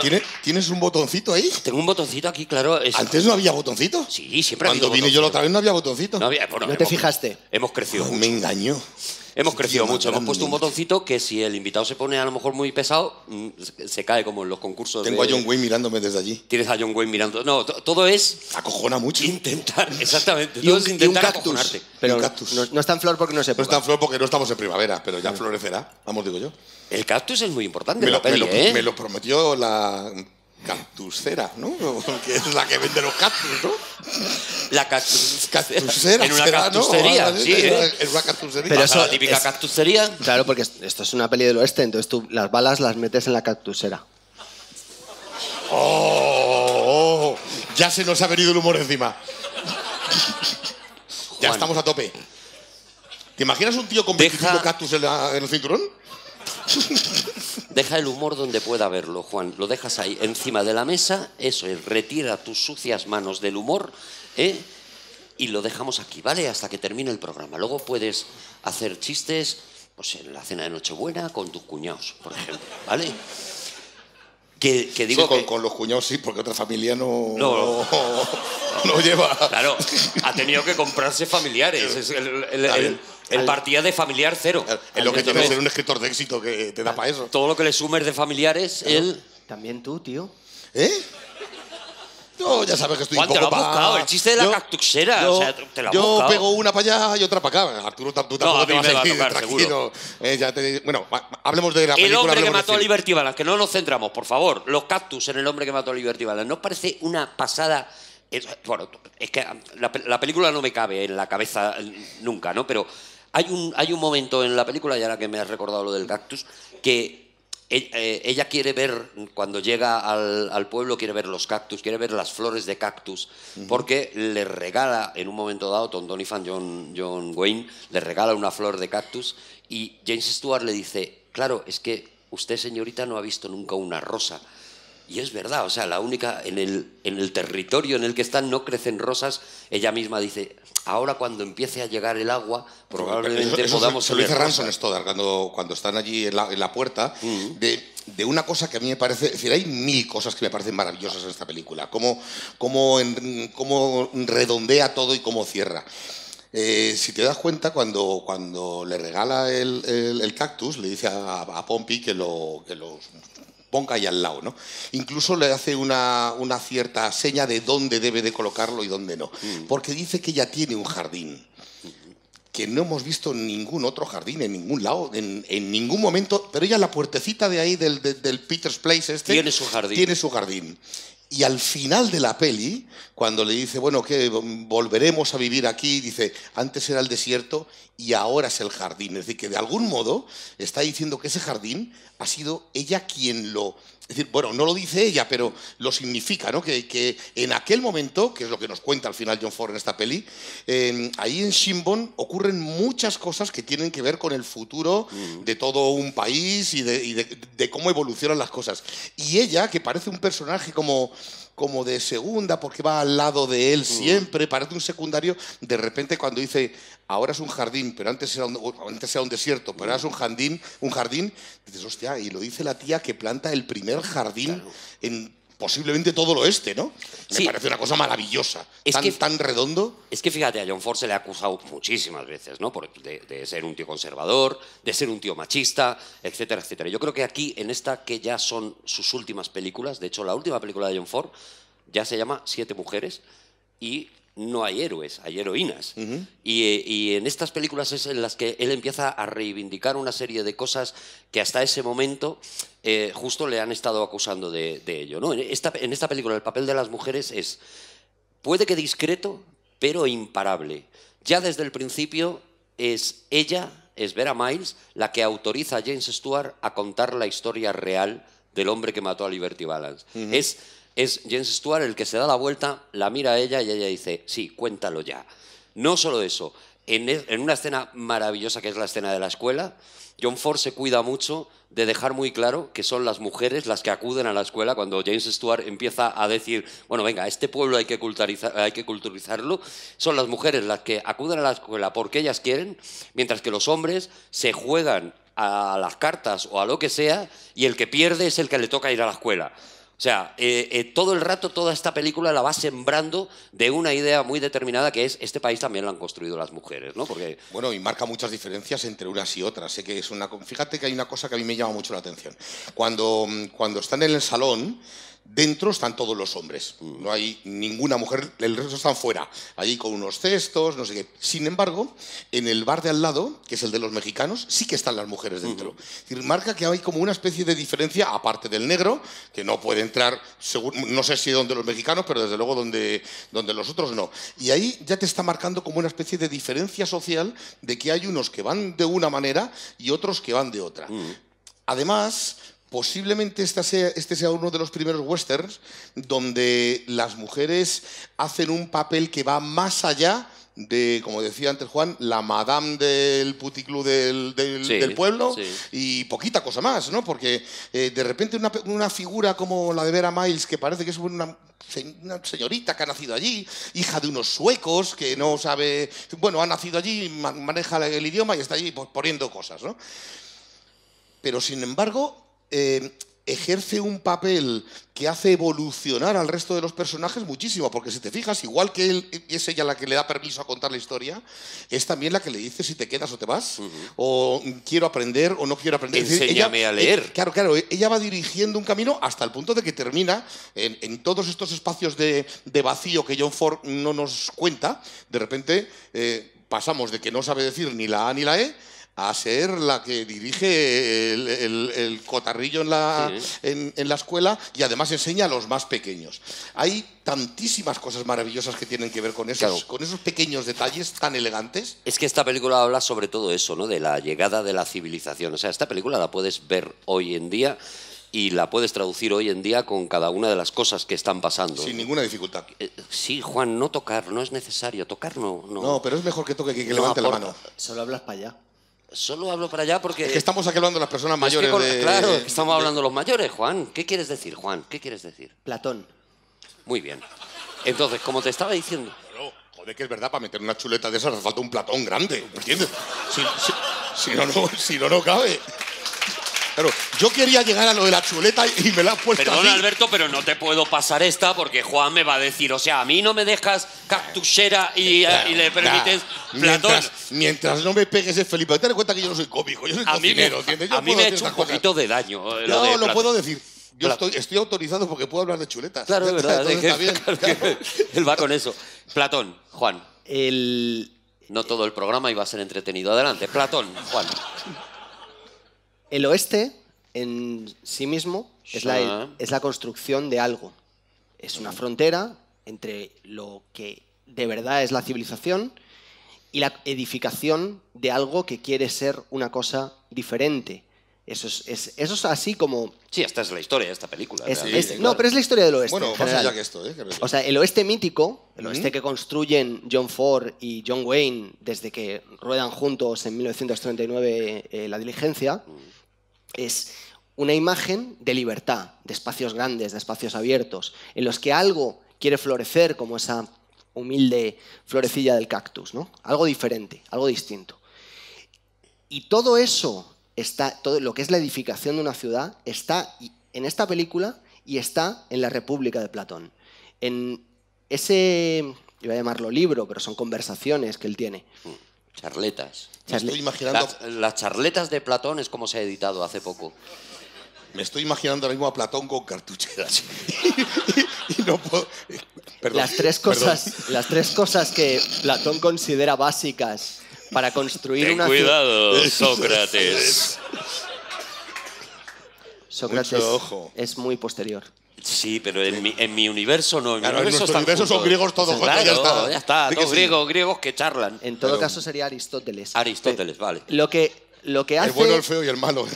No. ¿Tienes un botoncito ahí? Tengo un botoncito aquí, claro. ¿Antes no había botoncito? Sí, siempre ha habido Cuando vine yo la otra vez no había botoncito. No había, bueno, ¿No te fijaste? Hemos crecido Ay, mucho. me engañó. Hemos crecido Tío, mucho. Hemos grande, puesto un macho. botoncito que si el invitado se pone a lo mejor muy pesado, se cae como en los concursos. Tengo a John Wayne mirándome desde allí. Tienes a John Wayne mirando. No, todo es Acojona mucho. intentar, exactamente. Y Todo un, es y un intentar cactus. acojonarte. Pero Un cactus. no está en flor porque no se No está en flor porque no estamos en primavera, pero ya florecerá, vamos, digo yo. El cactus es muy importante Me en la lo, peli, ¿eh? me lo prometió la cactusera, ¿no? Que es la que vende los cactus, ¿no? La cactus... Cactusera. En una será, ¿no? cactustería, sí, ¿eh? Es una cactusería. Pero Vas a eso la típica es- cactustería. Claro, porque esto es una peli del oeste, entonces tú las balas las metes en la cactusera. Oh, ya se nos ha venido el humor encima. Ya Juan. estamos a tope. ¿Te imaginas un tío con Deja- 25 cactus en el cinturón? Deja el humor donde pueda verlo, Juan. Lo dejas ahí, encima de la mesa. Eso es, retira tus sucias manos del humor, ¿eh? Y lo dejamos aquí, ¿vale? Hasta que termine el programa. Luego puedes hacer chistes, pues en la cena de Nochebuena con tus cuñados, por ejemplo, ¿vale? Que digo Sí, que... con los cuñados sí, porque otra familia no, No. no lleva. Claro, ha tenido que comprarse familiares. Es el partida de familiar cero. Es lo que tiene Entonces, ser un escritor de éxito que te da para eso. todo lo que le sumes de familiares, él... También tú, tío. ¿Eh? No, ya sabes que estoy Juan, un te poco lo has buscado, el chiste de la cactusera, o sea, te lo has yo buscado. pego una para allá y otra para acá. Arturo, tú tampoco a te mí vas me va a a ir tocar, tranquilo. Bueno, hablemos de la película. El hombre que hablemos de mató a cine. Liberty Balance, que no nos centramos, por favor. Los cactus en el hombre que mató a Liberty Balance. ¿No os parece una pasada? Bueno, es que la película no me cabe en la cabeza nunca, ¿no? Pero hay un momento en la película, y ahora que me has recordado lo del cactus, que ella quiere ver, cuando llega al pueblo, quiere ver los cactus, quiere ver las flores de cactus, porque le regala, en un momento dado, Tom Donovan, John Wayne, le regala una flor de cactus y James Stewart le dice, claro, es que usted, señorita, no ha visto nunca una rosa. Y es verdad, o sea, la única, en el territorio en el que están no crecen rosas. Ella misma dice, ahora cuando empiece a llegar el agua, probablemente Eso podamos se lo dice tener Ransom rosas. Stoddard cuando están allí en la puerta, de una cosa que a mí me parece... Es decir, hay mil cosas que me parecen maravillosas en esta película. Cómo redondea todo y cómo cierra. Si te das cuenta, cuando le regala el cactus, le dice a Pompey que los ponga ahí al lado, ¿no? Incluso le hace una cierta seña de dónde debe de colocarlo y dónde no. Porque dice que ella tiene un jardín. Que no hemos visto ningún otro jardín en ningún lado, en ningún momento. Pero ella, la puertecita de ahí del Peter's Place Tiene su jardín. Tiene su jardín. Y al final de la peli, cuando le dice, bueno, que volveremos a vivir aquí, dice, antes era el desierto y ahora es el jardín. Es decir, que de algún modo está diciendo que ese jardín ha sido ella quien lo... Es decir, bueno, no lo dice ella, pero lo significa, ¿no? Que en aquel momento, que es lo que nos cuenta al final John Ford en esta peli, ahí en Shinbone ocurren muchas cosas que tienen que ver con el futuro de todo un país y de cómo evolucionan las cosas. Y ella, que parece un personaje como de segunda, porque va al lado de él siempre, parece un secundario, de repente cuando dice, ahora es un jardín, pero antes era un desierto, pero ahora es un jardín, dices, hostia, y lo dice la tía que planta el primer jardín en posiblemente todo el oeste, ¿no? Sí. Me parece una cosa maravillosa, Es tan redondo. Es que fíjate, a John Ford se le ha acusado muchísimas veces, ¿no? De ser un tío conservador, de ser un tío machista, etcétera, etcétera. Yo creo que aquí, en esta que ya son sus últimas películas, de hecho, la última película de John Ford ya se llama Siete mujeres y no hay héroes, hay heroínas. Y en estas películas es en las que él empieza a reivindicar una serie de cosas que hasta ese momento justo le han estado acusando de ello, ¿no? En esta película el papel de las mujeres es, puede que discreto, pero imparable. Ya desde el principio es ella, es Vera Miles, la que autoriza a James Stewart a contar la historia real del hombre que mató a Liberty Balance. Es James Stewart el que se da la vuelta, la mira a ella y ella dice, sí, cuéntalo ya. No solo eso, en una escena maravillosa que es la escena de la escuela, John Ford se cuida mucho de dejar muy claro que son las mujeres las que acuden a la escuela cuando James Stewart empieza a decir, bueno, venga, este pueblo hay que culturizarlo, son las mujeres las que acuden a la escuela porque ellas quieren, mientras que los hombres se juegan a las cartas o a lo que sea y el que pierde es el que le toca ir a la escuela. O sea, todo el rato, toda esta película la va sembrando de una idea muy determinada que es este país también lo han construido las mujeres, ¿no? Porque... Bueno, y marca muchas diferencias entre unas y otras. Sé que es fíjate que hay una cosa que a mí me llama mucho la atención. Cuando están en el salón, dentro están todos los hombres. No hay ninguna mujer, el resto están fuera. Allí con unos cestos, no sé qué. Sin embargo, en el bar de al lado, que es el de los mexicanos, sí que están las mujeres dentro. Es decir, marca que hay como una especie de diferencia, aparte del negro, que no puede entrar, no sé si donde los mexicanos, pero desde luego donde los otros no. Y ahí ya te está marcando como una especie de diferencia social de que hay unos que van de una manera y otros que van de otra. Además, posiblemente este sea uno de los primeros westerns donde las mujeres hacen un papel que va más allá de, como decía antes Juan, la madame del puticlub del pueblo, sí. Y poquita cosa más, ¿no? Porque de repente una figura como la de Vera Miles, que parece que es una señorita que ha nacido allí, hija de unos suecos que no sabe, bueno, ha nacido allí, maneja el idioma y está allí poniendo cosas, ¿no? Pero sin embargo, ejerce un papel que hace evolucionar al resto de los personajes muchísimo, porque si te fijas, igual que es ella la que le da permiso a contar la historia, es también la que le dice si te quedas o te vas, o quiero aprender o no quiero aprender. Enséñame a leer. Claro, ella va dirigiendo un camino hasta el punto de que termina en todos estos espacios de vacío que John Ford no nos cuenta. De repente pasamos de que no sabe decir ni la A ni la E a ser la que dirige el cotarrillo en la escuela y además enseña a los más pequeños. Hay tantísimas cosas maravillosas que tienen que ver con esos pequeños detalles tan elegantes. Es que esta película habla sobre todo eso, ¿no? De la llegada de la civilización. O sea, esta película la puedes ver hoy en día y la puedes traducir hoy en día con cada una de las cosas que están pasando. Sin ninguna dificultad. Sí, Juan, no tocar, no es necesario. Tocar no. No, pero es mejor que toque que levante la mano. Solo hablas para allá. Solo hablo para allá porque... Es que estamos aquí hablando de las personas mayores. Claro, es que estamos hablando de los mayores, Juan. ¿Qué quieres decir, Juan? ¿Qué quieres decir? Platón. Muy bien. Entonces, como te estaba diciendo... Bueno, joder, que es verdad, para meter una chuleta de esas hace falta un Platón grande, ¿entiendes? Si no cabe. Claro, yo quería llegar a lo de la chuleta y me la has puesto Perdona, así. Alberto, pero no te puedo pasar esta porque Juan me va a decir, o sea, a mí no me dejas cactusera y le permites Platón. Mientras no me pegues el Felipe, ten en cuenta que yo no soy cómico, yo soy cocinero, ¿entiendes? A mí me ha hecho un poquito de daño. No, lo puedo decir. Yo estoy autorizado porque puedo hablar de chuletas. Claro, es verdad. Está bien. Claro. Él va con eso. Platón, Juan. El No todo el programa iba a ser entretenido. Adelante, Platón, Juan. El oeste, en sí mismo, es la construcción de algo. Es una frontera entre lo que de verdad es la civilización y la edificación de algo que quiere ser una cosa diferente. Eso es así como... Sí, esta es la historia de esta película. No, pero es la historia del oeste. Bueno, más allá que esto, ¿eh? O sea, el oeste mítico, el oeste que construyen John Ford y John Wayne desde que ruedan juntos en 1939 La Diligencia, es una imagen de libertad, de espacios grandes, de espacios abiertos, en los que algo quiere florecer como esa humilde florecilla del cactus, ¿no? Algo diferente, algo distinto. Y todo eso, todo lo que es la edificación de una ciudad, está en esta película y está en La República de Platón. En ese, iba a llamarlo libro, pero son conversaciones que él tiene. Charletas. Me estoy imaginando... Las charletas de Platón es como se ha editado hace poco. Me estoy imaginando ahora mismo a Platón con cartucheras. y no puedo... Perdón, las tres cosas que Platón considera básicas para construir una ciudad. Cuidado, Sócrates. Sócrates mucho ojo. es muy posterior. Sí, pero en mi universo no. En Claro, mi nuestro universo son griegos todos. Claro, ya ya está. Todos sí. griegos que charlan. En todo caso sería Aristóteles. Aristóteles, vale. Lo que hace... El bueno, el feo y el malo.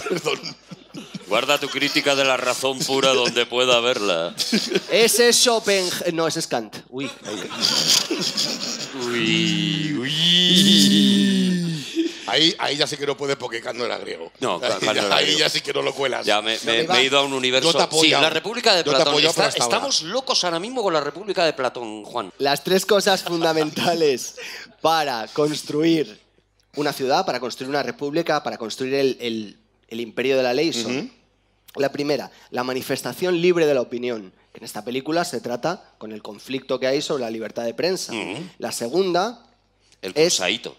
Perdón. Guarda tu crítica de la razón pura donde pueda verla. Ese es Schopenhauer... No, ese es Kant. Uy. Ahí ya sí que no puedes porque Kant no era griego. No, Kant no era Ahí griego. ya sí que no lo cuelas. Ya me he ido a un universo... Yo te apoyo. Sí, la República de Platón. Estamos Estamos locos ahora mismo con la República de Platón, Juan. Las tres cosas fundamentales para construir una ciudad, para construir una república, para construir el imperio de la ley son, la primera, la manifestación libre de la opinión, que en esta película se trata con el conflicto que hay sobre la libertad de prensa. La segunda El es... cursaíto.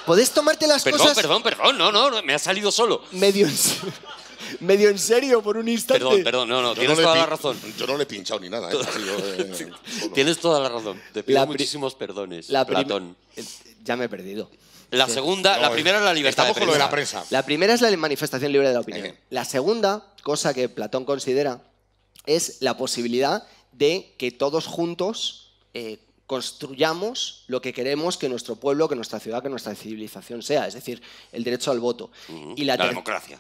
¿Podés tomarte las cosas Perdón, no, me ha salido solo. medio en serio por un instante? Perdón, no, Yo tienes no le toda pi- la razón. Yo no le he pinchado ni nada. Solo. Tienes toda la razón. Te pido La pri- muchísimos perdones, La prim- Platón. Ya me he perdido. La segunda, la primera es la libertad de Estamos con lo de prensa. la prensa. La primera es la manifestación libre de la opinión. Ejé. La segunda, cosa que Platón considera, es la posibilidad de que todos juntos construyamos lo que queremos que nuestro pueblo, que nuestra ciudad, que nuestra civilización sea, es decir, el derecho al voto. Y La democracia.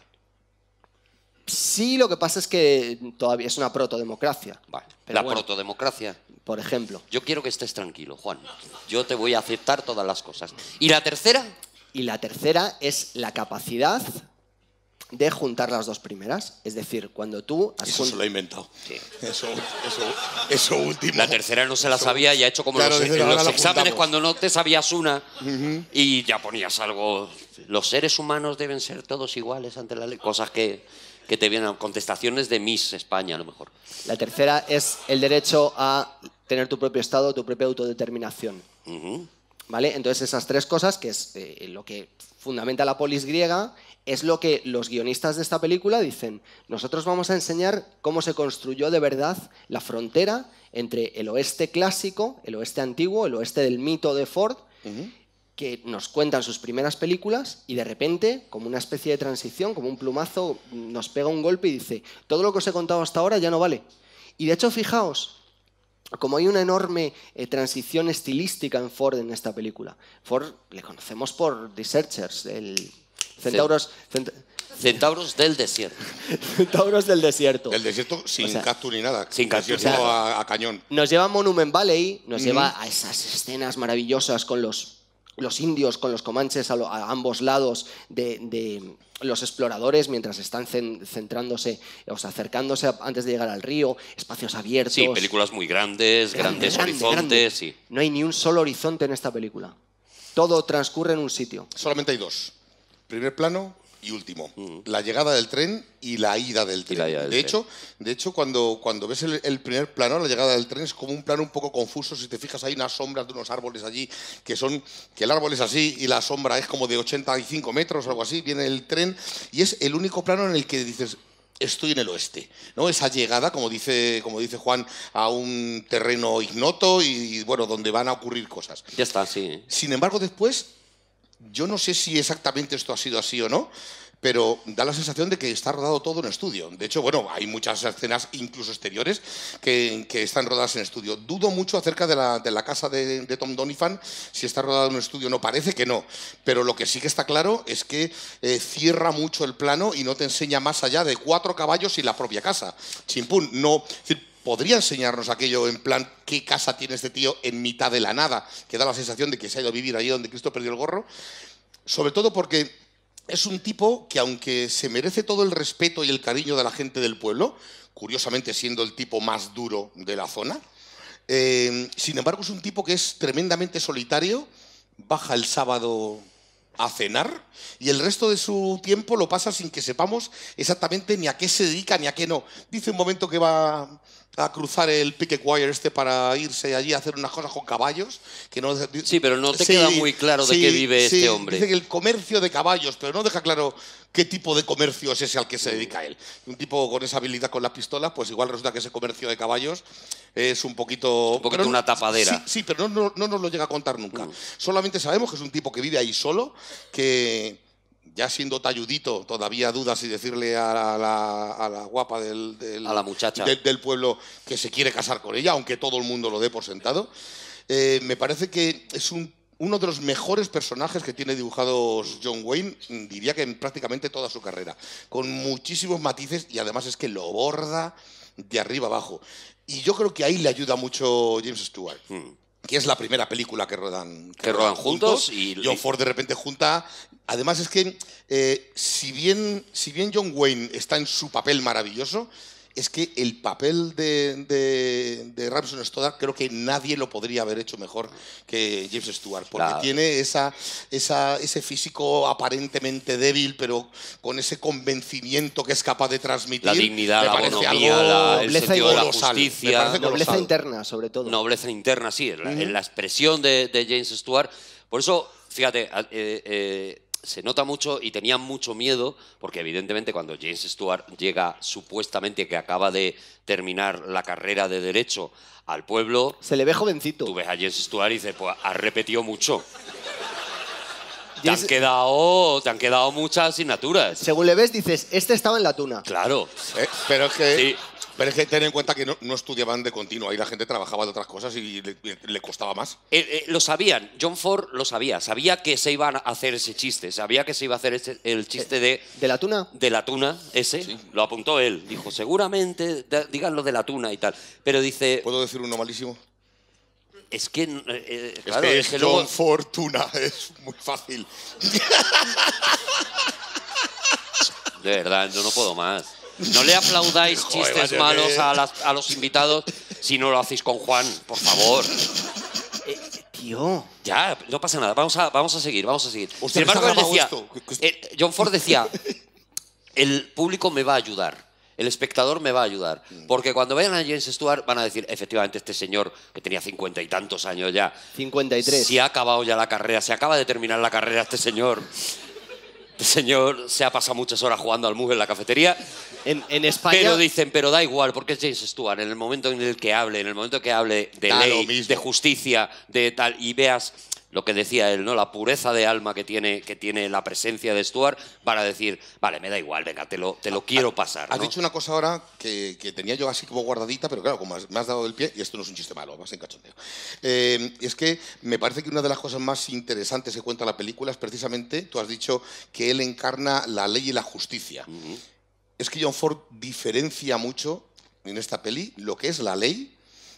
Sí, lo que pasa es que todavía es una protodemocracia. Vale. Pero La bueno, protodemocracia. por ejemplo. Yo quiero que estés tranquilo, Juan. Yo te voy a aceptar todas las cosas. ¿Y la tercera? Y la tercera es la capacidad de juntar las dos primeras. Es decir, cuando tú has Eso se lo he inventado. Sí. Eso último. La tercera no se la sabía y ha hecho como Claro, los, dice, en ahora los la exámenes juntamos. cuando no te sabías una y ya ponías algo. Los seres humanos deben ser todos iguales ante la ley. Cosas que te vienen, contestaciones de Miss España a lo mejor. La tercera es el derecho a tener tu propio estado, tu propia autodeterminación. Ujú. ¿Vale? Entonces esas tres cosas, que es lo que fundamenta la polis griega, es lo que los guionistas de esta película dicen. Nosotros vamos a enseñar cómo se construyó de verdad la frontera entre el oeste clásico, el oeste antiguo, el oeste del mito de Ford, que nos cuentan sus primeras películas y de repente, como una especie de transición, como un plumazo, nos pega un golpe y dice, todo lo que os he contado hasta ahora ya no vale. Y de hecho, fijaos, como hay una enorme transición estilística en Ford en esta película. Ford le conocemos por The Searchers, el Centauros del desierto. Centauros del desierto. El desierto sin O sea, cactus ni nada. sin cactus, Desierto claro. a cañón. Nos lleva a Monument Valley, nos lleva a esas escenas maravillosas con los indios, con los comanches a ambos lados de los exploradores mientras están centrándose, o sea, acercándose antes de llegar al río, espacios abiertos. Sí, películas muy grandes, grandes horizontes, grande. sí. No hay ni un solo horizonte en esta película. Todo transcurre en un sitio. Solamente hay dos. Primer plano y último. La llegada del tren y la ida del tren. la ida del De hecho, cuando ves el primer plano, la llegada del tren es como un plano un poco confuso. Si te fijas, hay unas sombras de unos árboles allí que el árbol es así y la sombra es como de 85 metros o algo así. Viene el tren y es el único plano en el que dices, estoy en el oeste, ¿no? Esa llegada, como dice Juan, a un terreno ignoto y bueno, donde van a ocurrir cosas. Ya está, sí. Sin embargo, después, yo no sé si exactamente esto ha sido así o no, pero da la sensación de que está rodado todo en estudio. De hecho, bueno, hay muchas escenas, incluso exteriores, que están rodadas en estudio. Dudo mucho acerca de la casa de Tom Donovan, si está rodado en estudio. No, parece que no. Pero lo que sí que está claro es que cierra mucho el plano y no te enseña más allá de 4 caballos y la propia casa. Chimpún, no... Es decir, podría enseñarnos aquello en plan, ¿qué casa tiene este tío en mitad de la nada? Que da la sensación de que se ha ido a vivir allí donde Cristo perdió el gorro. Sobre todo porque es un tipo que, aunque se merece todo el respeto y el cariño de la gente del pueblo, curiosamente siendo el tipo más duro de la zona, sin embargo es un tipo que es tremendamente solitario, baja el sábado a cenar y el resto de su tiempo lo pasa sin que sepamos exactamente ni a qué se dedica ni a qué no. Dice un momento que va a cruzar el picket wire para irse allí a hacer unas cosas con caballos. Que no, Sí, pero no te queda muy claro de qué vive este hombre. Dice que el comercio de caballos, pero no deja claro qué tipo de comercio es ese al que se dedica él. Un tipo con esa habilidad con las pistolas, pues igual resulta que ese comercio de caballos es un poquito... Pero una tapadera. Sí, pero no nos lo llega a contar nunca. Solamente sabemos que es un tipo que vive ahí solo, que... Ya siendo talludito, todavía duda si decirle a la guapa a la muchacha del pueblo que se quiere casar con ella, aunque todo el mundo lo dé por sentado. Me parece que es uno de los mejores personajes que tiene dibujados John Wayne, diría que en prácticamente toda su carrera, con muchísimos matices y además es que lo borda de arriba abajo. Y yo creo que ahí le ayuda mucho James Stewart. Que es la primera película que rodan juntos y John Ford de repente junta. Además es que si bien John Wayne está en su papel maravilloso, es que el papel de Ramson Stoddard creo que nadie lo podría haber hecho mejor que James Stewart, porque tiene ese físico aparentemente débil, pero con ese convencimiento que es capaz de transmitir. La dignidad, la bonomía, el sentido de la justicia. Nobleza interna, sobre todo. Nobleza interna, sí, en la expresión de James Stewart. Por eso, fíjate, se nota mucho y tenían mucho miedo, porque evidentemente cuando James Stewart llega supuestamente que acaba de terminar la carrera de Derecho al pueblo... Se le ve jovencito. Tú ves a James Stewart y dices, pues has repetido mucho. Te han quedado muchas asignaturas. Según le ves, dices, este estaba en la tuna. Claro. Pero es que... Sí. Pero es que ten en cuenta que no estudiaban de continuo, ahí la gente trabajaba de otras cosas y le costaba más. Lo sabían, John Ford lo sabía que se iban a hacer ese chiste, sabía que se iba a hacer el chiste ¿De la tuna? De la tuna, ese, sí. Lo apuntó él, dijo, seguramente digan lo de la tuna y tal, pero dice... ¿Puedo decir uno malísimo? Es que, claro, es que John Ford tuna, es muy fácil. De verdad, yo no puedo más. No le aplaudáis chistes malos a los invitados si no lo hacéis con Juan, por favor. Tío. Ya, no pasa nada. Vamos a seguir. Hostia, Sin embargo, él decía, John Ford decía, el público me va a ayudar, el espectador me va a ayudar. Porque cuando vean a James Stewart van a decir, efectivamente, este señor, que tenía 50 y tantos años ya... 53. Si ha acabado ya la carrera, se acaba de terminar la carrera este señor... El señor se ha pasado muchas horas jugando al mus en la cafetería. En España... Pero dicen, pero da igual, porque es James Stewart. En el momento en el que hable, de ley, de justicia, de tal, y veas lo que decía él, ¿no? La pureza de alma que tiene la presencia de Stewart, van a decir, vale, me da igual, venga, te lo quiero pasar, ¿no? Has dicho una cosa ahora que tenía yo así como guardadita, pero claro, como me has dado el pie, y esto no es un chiste malo, vas en cachondeo. Es que me parece que una de las cosas más interesantes que cuenta la película es precisamente, tú has dicho que él encarna la ley y la justicia. Es que John Ford diferencia mucho en esta peli lo que es la ley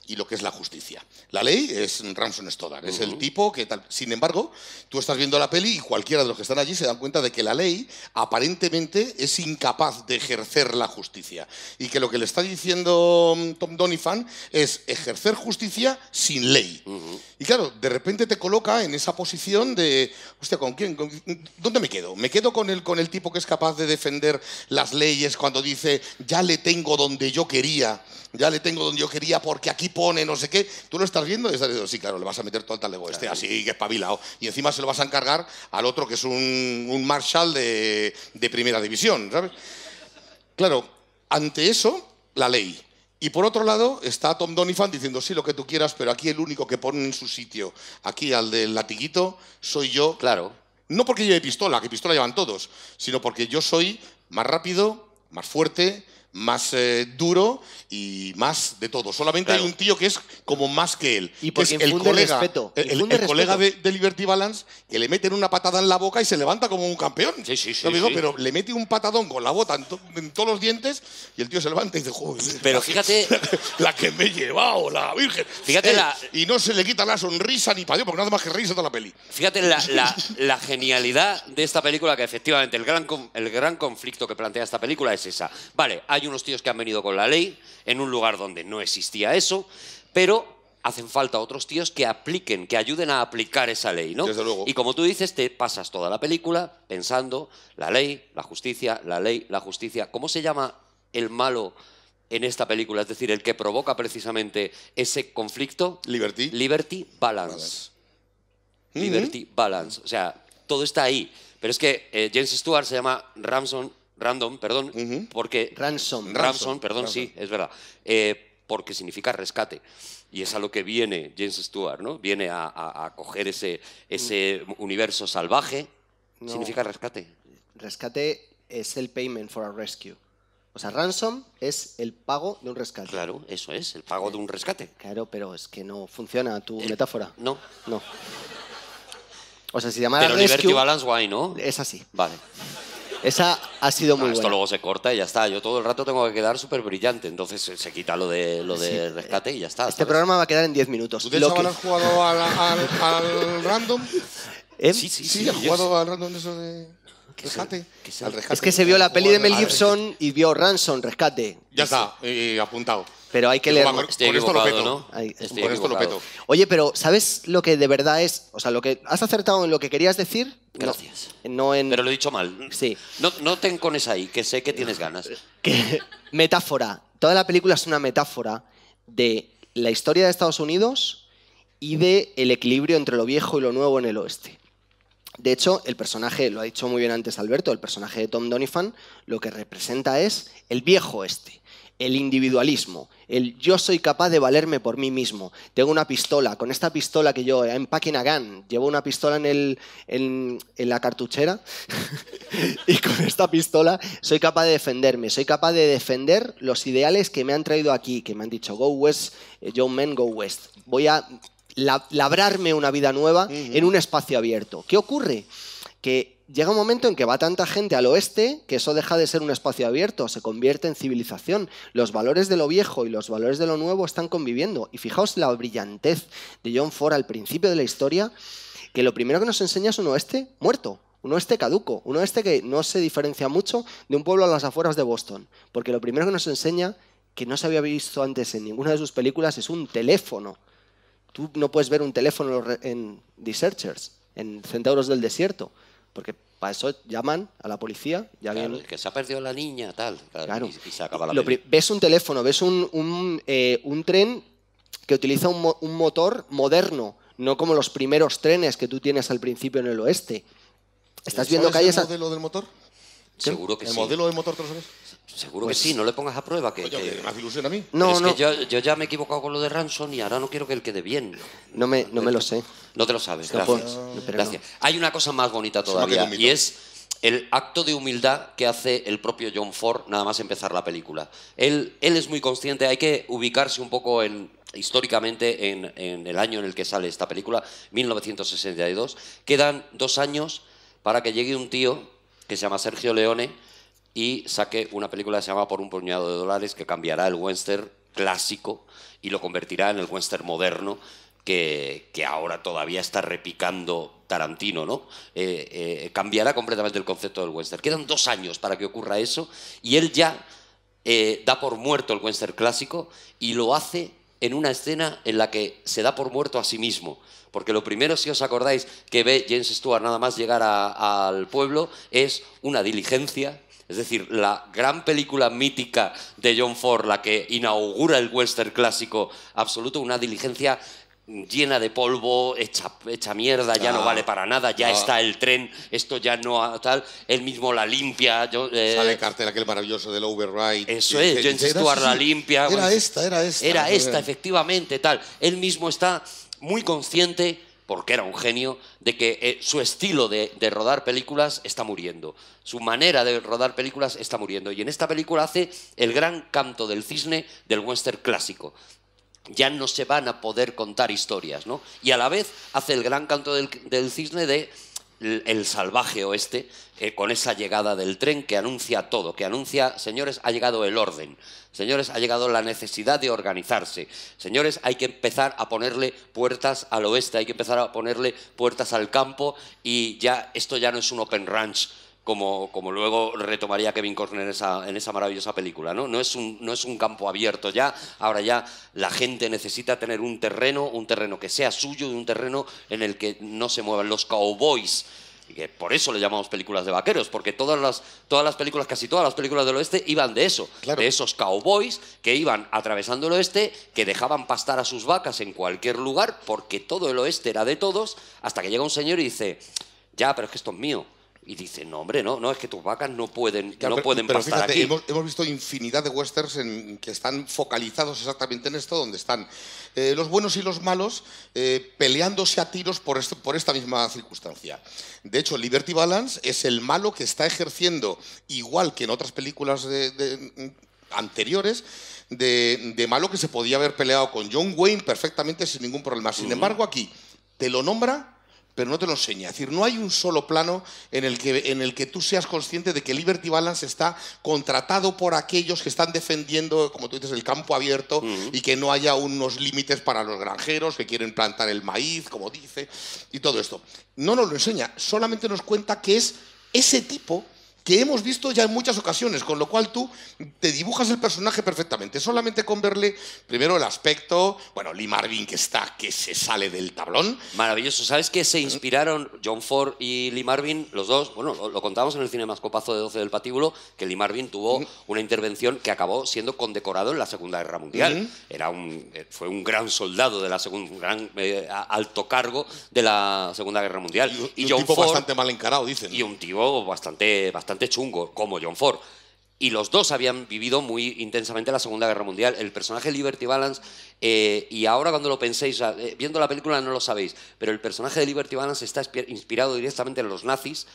y lo que es la justicia. La ley es Ramson Stoddard, es el tipo que tal. Sin embargo, tú estás viendo la peli y cualquiera de los que están allí se dan cuenta de que la ley aparentemente es incapaz de ejercer la justicia y que lo que le está diciendo Tom Donovan es ejercer justicia sin ley. Y claro, de repente te coloca en esa posición de, hostia, ¿con quién? ¿Dónde me quedo? ¿Me quedo con el tipo que es capaz de defender las leyes cuando dice, ya le tengo donde yo quería porque aquí pone no sé qué? Tú lo estás viendo y estás diciendo, sí, claro, le vas a meter todo el talego así, que espabilado. Y encima se lo vas a encargar al otro que es un Marshall de primera división, ¿sabes? Claro, ante eso, la ley. Y por otro lado está Tom Donovan diciendo, sí, lo que tú quieras, pero aquí el único que pone en su sitio, aquí al del latiguito, soy yo. Claro. No porque lleve pistola, que pistola llevan todos, sino porque yo soy más rápido, más fuerte, más duro y más de todo. Solamente hay un tío que es como más que él. Y porque es el colega, respeto. El colega de Liberty Balance, que le meten una patada en la boca y se levanta como un campeón. Sí. Pero le mete un patadón con la bota en todos los dientes y el tío se levanta y dice, joder, pero fíjate... la que me he llevado, la Virgen. Fíjate y no se le quita la sonrisa ni para Dios, porque nada más que reírse toda la peli. Fíjate la genialidad de esta película, que efectivamente el gran conflicto que plantea esta película es esa. Vale, hay unos tíos que han venido con la ley en un lugar donde no existía eso, pero hacen falta otros tíos que apliquen, que ayuden a aplicar esa ley, ¿no? Desde luego. Y como tú dices, te pasas toda la película pensando la ley, la justicia, la ley, la justicia. ¿Cómo se llama el malo en esta película? Es decir, el que provoca precisamente ese conflicto. Liberty Balance. Liberty Balance. O sea, todo está ahí. Pero es que James Stewart se llama Ransom, porque... Ransom, sí, es verdad. Porque significa rescate. Y es a lo que viene James Stewart, ¿no? Viene a coger ese universo salvaje. No. Significa rescate. Rescate es el payment for a rescue. O sea, ransom es el pago de un rescate. Claro, eso es, el pago de un rescate. Claro, pero es que no funciona tu metáfora. No. O sea, si llamara pero rescue... Liberty Balance, guay, ¿no? Es así. Vale. Esa ha sido muy buena. Esto luego se corta y ya está. Yo todo el rato tengo que quedar súper brillante. Entonces se quita lo de rescate y ya está. Este programa va a quedar en 10 minutos. ¿Tú has jugado al random? Sí. ¿Has jugado al random eso de...? Rescate. Al rescate. Es que se vio la peli de Mel Gibson y vio Ransom, Rescate. Ya está, apuntado. Pero hay que leer. Con esto lo peto. ¿no? Con esto lo peto. Oye, pero ¿sabes lo que de verdad es? O sea, lo que has acertado en lo que querías decir. Gracias. No en... Pero lo he dicho mal. Sí. No te encones ahí, que sé que tienes ganas. Metáfora. Toda la película es una metáfora de la historia de Estados Unidos y de el equilibrio entre lo viejo y lo nuevo en el oeste. De hecho, el personaje, lo ha dicho muy bien antes Alberto, el personaje de Tom Donovan lo que representa es el viejo oeste, el individualismo, el yo soy capaz de valerme por mí mismo. Tengo una pistola, con esta pistola que yo, I'm packing a gun, llevo una pistola en la cartuchera y con esta pistola soy capaz de defenderme, soy capaz de defender los ideales que me han traído aquí, que me han dicho, go west, young men, go west. Voy a labrarme una vida nueva en un espacio abierto. ¿Qué ocurre? Que llega un momento en que va tanta gente al oeste que eso deja de ser un espacio abierto, se convierte en civilización. Los valores de lo viejo y los valores de lo nuevo están conviviendo. Y fijaos la brillantez de John Ford al principio de la historia, que lo primero que nos enseña es un oeste muerto, un oeste caduco, un oeste que no se diferencia mucho de un pueblo a las afueras de Boston. Porque lo primero que nos enseña, que no se había visto antes en ninguna de sus películas, es un teléfono. Tú no puedes ver un teléfono en The Searchers, en Centauros del Desierto, porque para eso llaman a la policía. Ya Claro, que se ha perdido la niña, tal. Claro. Y se acaba la peli. Ves un teléfono, ves un tren que utiliza un motor moderno, no como los primeros trenes que tú tienes al principio en el oeste. Estás viendo calles... ¿Sabes el modelo del motor? Seguro que ¿El sí. modelo del motor te lo sabes? Seguro que sí, no le pongas a prueba. Oye, que me hace ilusión a mí. No, Pero no, es que yo ya me he equivocado con lo de Ransom y ahora no quiero que él quede bien. no me lo sé. No te lo sabes, No gracias. puedo, pero Gracias. Hay una cosa más bonita Eso me ha quedado todavía un mito. y es el acto de humildad que hace el propio John Ford nada más empezar la película. Él es muy consciente, hay que ubicarse un poco históricamente en el año en el que sale esta película, 1962. Quedan 2 años para que llegue un tío que se llama Sergio Leone y saque una película que se llama Por un puñado de dólares, que cambiará el western clásico y lo convertirá en el western moderno que ahora todavía está repicando Tarantino, ¿no? Cambiará completamente el concepto del western. Quedan 2 años para que ocurra eso y él ya da por muerto el western clásico y lo hace en una escena en la que se da por muerto a sí mismo. Porque lo primero, si os acordáis, que ve James Stewart nada más llegar al pueblo es una diligencia. Es decir, la gran película mítica de John Ford, la que inaugura el western clásico absoluto, una diligencia llena de polvo, hecha mierda, ya no vale para nada, ya está el tren, esto ya no tal, él mismo la limpia. Sale el cartel aquel maravilloso del Override. Eso es, James Stewart la limpia. Era esta, efectivamente, tal. Él mismo está muy consciente, porque era un genio, de que su estilo de rodar películas está muriendo. Su manera de rodar películas está muriendo. Y en esta película hace el gran canto del cisne del western clásico. Ya no se van a poder contar historias, ¿no? Y a la vez hace el gran canto del cisne de el salvaje oeste, con esa llegada del tren que anuncia todo, que anuncia, señores, ha llegado el orden, señores, ha llegado la necesidad de organizarse, señores, hay que empezar a ponerle puertas al oeste, hay que empezar a ponerle puertas al campo y ya esto ya no es un open ranch, como luego retomaría Kevin Costner en esa maravillosa película, ¿no? No es un campo abierto ya, ahora ya la gente necesita tener un terreno que sea suyo y un terreno en el que no se muevan los cowboys. Y que por eso le llamamos películas de vaqueros, porque todas las películas, casi todas las películas del oeste iban de eso, claro. De esos cowboys que iban atravesando el oeste, que dejaban pastar a sus vacas en cualquier lugar, porque todo el oeste era de todos, hasta que llega un señor y dice, ya, pero es que esto es mío. Y dice, no, hombre, no, es que tus vacas no pueden pastar fíjate, aquí. Hemos visto infinidad de westerns que están focalizados exactamente en esto, donde están los buenos y los malos peleándose a tiros por esta misma circunstancia. De hecho, Liberty Balance es el malo que está ejerciendo, igual que en otras películas anteriores, de malo que se podía haber peleado con John Wayne perfectamente sin ningún problema. Sin embargo, aquí te lo nombra, pero no te lo enseña. Es decir, no hay un solo plano en el que tú seas consciente de que Liberty Balance está contratado por aquellos que están defendiendo, como tú dices, el campo abierto y que no haya unos límites para los granjeros que quieren plantar el maíz, como dice, y todo esto. No nos lo enseña, solamente nos cuenta que es ese tipo que hemos visto ya en muchas ocasiones, con lo cual tú te dibujas el personaje perfectamente, solamente con verle primero el aspecto, bueno, Lee Marvin que se sale del tablón. Maravilloso. ¿Sabes que se inspiraron John Ford y Lee Marvin, los dos? Bueno, lo contábamos en el Cinemascopazo de 12 del Patíbulo, que Lee Marvin tuvo una intervención que acabó siendo condecorado en la Segunda Guerra Mundial. Fue un gran soldado de la un gran alto cargo de la Segunda Guerra Mundial. Y un tipo bastante mal encarado, dicen. Y un tío bastante chungo, como John Ford. Y los dos habían vivido muy intensamente la Segunda Guerra Mundial. El personaje Liberty Balance, y ahora cuando lo penséis, viendo la película no lo sabéis, pero el personaje de Liberty Balance está inspirado directamente en los nazis.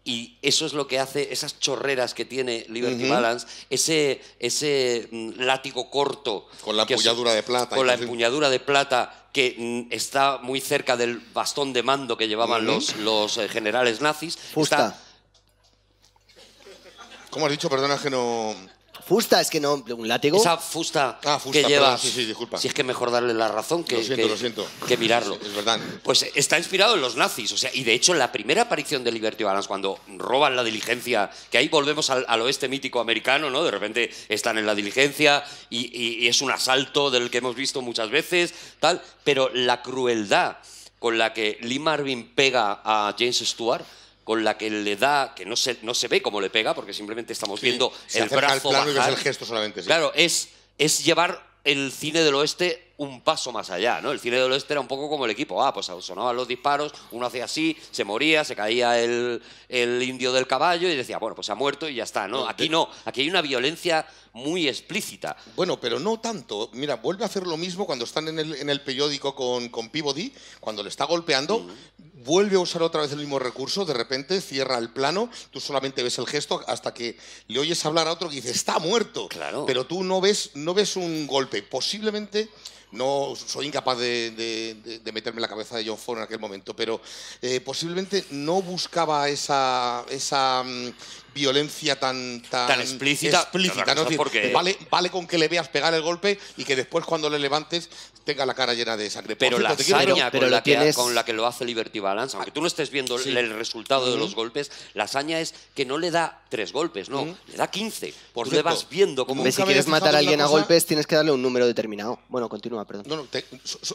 Y eso es lo que hace, esas chorreras que tiene Liberty Balance, ese látigo corto. Con la empuñadura de plata. Con la empuñadura de plata que está muy cerca del bastón de mando que llevaban los generales nazis. Fusta. ¿Cómo has dicho? Perdona, que no... Fusta, es que no, un látigo. Esa fusta, que perdón, llevas. sí, disculpa. Si es que mejor darle la razón que, lo siento. que mirarlo. Es verdad. Pues está inspirado en los nazis. O sea, y de hecho, la primera aparición de Liberty Balance, cuando roban la diligencia, que ahí volvemos al oeste mítico americano, ¿no? De repente están en la diligencia y es un asalto del que hemos visto muchas veces, tal. Pero la crueldad con la que Lee Marvin pega a James Stewart, con la que le da, que no se ve cómo le pega, porque simplemente estamos viendo el brazo bajar. Y ves el gesto solamente, sí. Claro, es llevar el cine del oeste un paso más allá, ¿no? El cine del oeste era un poco como el equipo. Pues sonaban los disparos, uno hacía así, se moría, se caía el indio del caballo y decía, bueno, pues ha muerto y ya está, ¿no? Aquí no, aquí hay una violencia muy explícita. Bueno, pero no tanto. Mira, vuelve a hacer lo mismo cuando están en el periódico con Peabody, cuando le está golpeando, vuelve a usar otra vez el mismo recurso, de repente cierra el plano, tú solamente ves el gesto hasta que le oyes hablar a otro que dice, está muerto. Claro. Pero tú no ves un golpe. Posiblemente... No soy incapaz de meterme en la cabeza de John Ford en aquel momento, pero posiblemente no buscaba esa violencia tan explícita. ¿no? Es decir, vale con que le veas pegar el golpe y que después cuando le levantes tenga la cara llena de sangre. Pero la hazaña con la que lo hace Liberty Balance, aunque tú no estés viendo el resultado de los golpes, la hazaña es que no le da 3 golpes, no, le da 15. Tú le vas viendo como... Si quieres matar a alguien a golpes tienes que darle un número determinado. Bueno, continúa, perdón. No,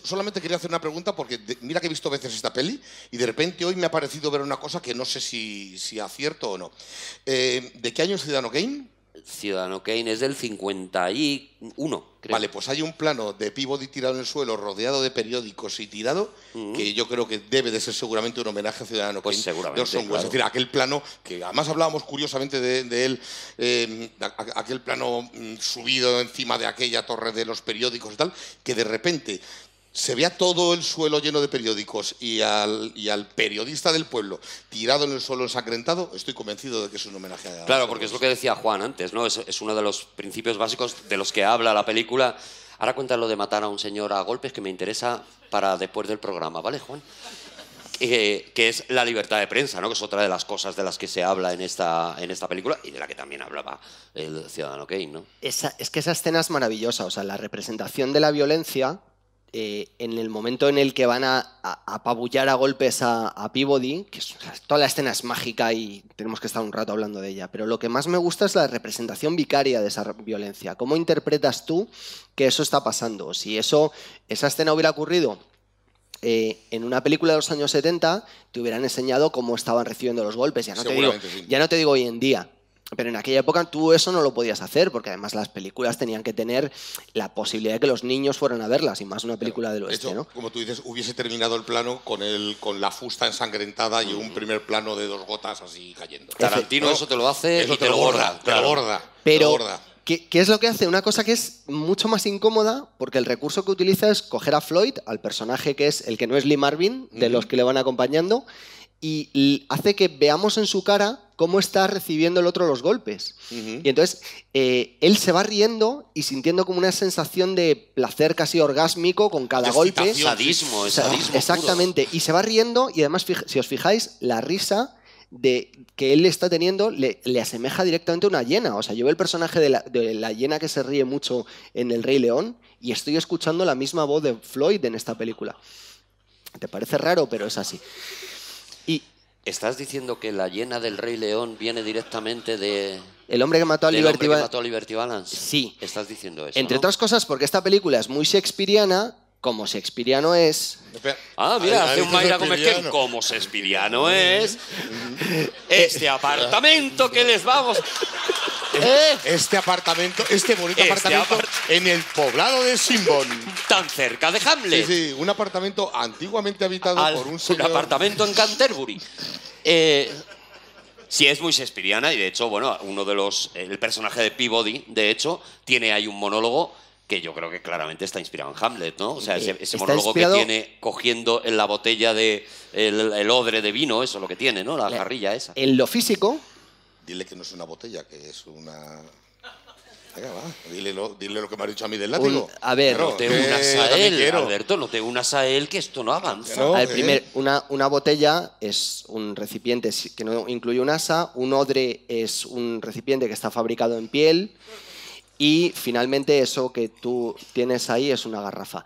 solamente quería hacer una pregunta porque mira que he visto veces esta peli y de repente hoy me ha parecido ver una cosa que no sé si acierto o no. ¿De qué año es Ciudadano Kane? Ciudadano Kane es del 51, creo. Vale, pues hay un plano de Peabody tirado en el suelo, rodeado de periódicos y tirado, que yo creo que debe de ser seguramente un homenaje a Ciudadano Kane. Seguramente, de Orson Welles. claro. Es decir, aquel plano, que además hablábamos curiosamente de él, aquel plano subido encima de aquella torre de los periódicos y tal, que de repente... se vea todo el suelo lleno de periódicos y al periodista del pueblo tirado en el suelo ensangrentado, estoy convencido de que es un homenaje a... Claro, porque es lo que decía Juan antes, ¿no? Es uno de los principios básicos de los que habla la película. Ahora cuenta lo de matar a un señor a golpes, que me interesa para después del programa, ¿vale, Juan? Que es la libertad de prensa, ¿no? Que es otra de las cosas de las que se habla en esta película y de la que también hablaba el Ciudadano Kane, ¿no? Es que esa escena es maravillosa, o sea, la representación de la violencia... en el momento en el que van a apabullar a golpes a Peabody, que toda la escena es mágica y tenemos que estar un rato hablando de ella, pero lo que más me gusta es la representación vicaria de esa violencia. ¿Cómo interpretas tú que eso está pasando? Si esa escena hubiera ocurrido en una película de los años 70, te hubieran enseñado cómo estaban recibiendo los golpes. Ya no te digo hoy en día. Pero en aquella época tú eso no lo podías hacer, porque además las películas tenían que tener la posibilidad de que los niños fueran a verlas, y más una película del oeste, ¿no? Como tú dices, hubiese terminado el plano con la fusta ensangrentada y un primer plano de 2 gotas así cayendo. Tarantino eso te lo hace y te lo borra. Te lo borda. Pero, ¿qué es lo que hace? Una cosa que es mucho más incómoda, porque el recurso que utiliza es coger a Floyd, al personaje que es el que no es Lee Marvin, de los que le van acompañando, y hace que veamos en su cara cómo está recibiendo el otro los golpes. Y entonces él se va riendo y sintiendo como una sensación de placer casi orgásmico con cada golpe. Sadismo, exactamente. Puro. Y se va riendo y además, si os fijáis, la risa que él está teniendo le asemeja directamente a una hiena. O sea, yo veo el personaje de la hiena que se ríe mucho en El Rey León y estoy escuchando la misma voz de Floyd en esta película. Te parece raro, pero es así. ¿Estás diciendo que la hiena del Rey León viene directamente de... El hombre que mató a del Liberty hombre que mató a Liberty Balance? Sí. Estás diciendo eso, Entre ¿no? otras cosas porque esta película es muy shakespeariana, como shakespeariano es... Ah, mira, hace Ahí un Mayra Gómez que Shakespeareano. como Shakespeareano es. Este apartamento que les vamos... Este bonito apartamento en el poblado de Simbón. Tan cerca de Sí, Hamlet. sí, un apartamento antiguamente habitado por un Un señor... apartamento en Canterbury. Sí, es muy shakespeariana y de hecho, bueno, el personaje de Peabody, de hecho, tiene ahí un monólogo que yo creo que claramente está inspirado en Hamlet, ¿no? O sea, ese Está monólogo inspirado- que tiene cogiendo en la botella de el odre de vino, eso es lo que tiene, ¿no? La jarrilla esa. En lo físico, Dile que no es una botella, que es una... Venga, va, dile lo que me has dicho a mí del látigo. a ver, No te que unas a también él, quiero. Alberto, no te unas a él, que esto no avanza. No, a ver, una botella es un recipiente que no incluye un asa, un odre es un recipiente que está fabricado en piel y finalmente eso que tú tienes ahí es una garrafa.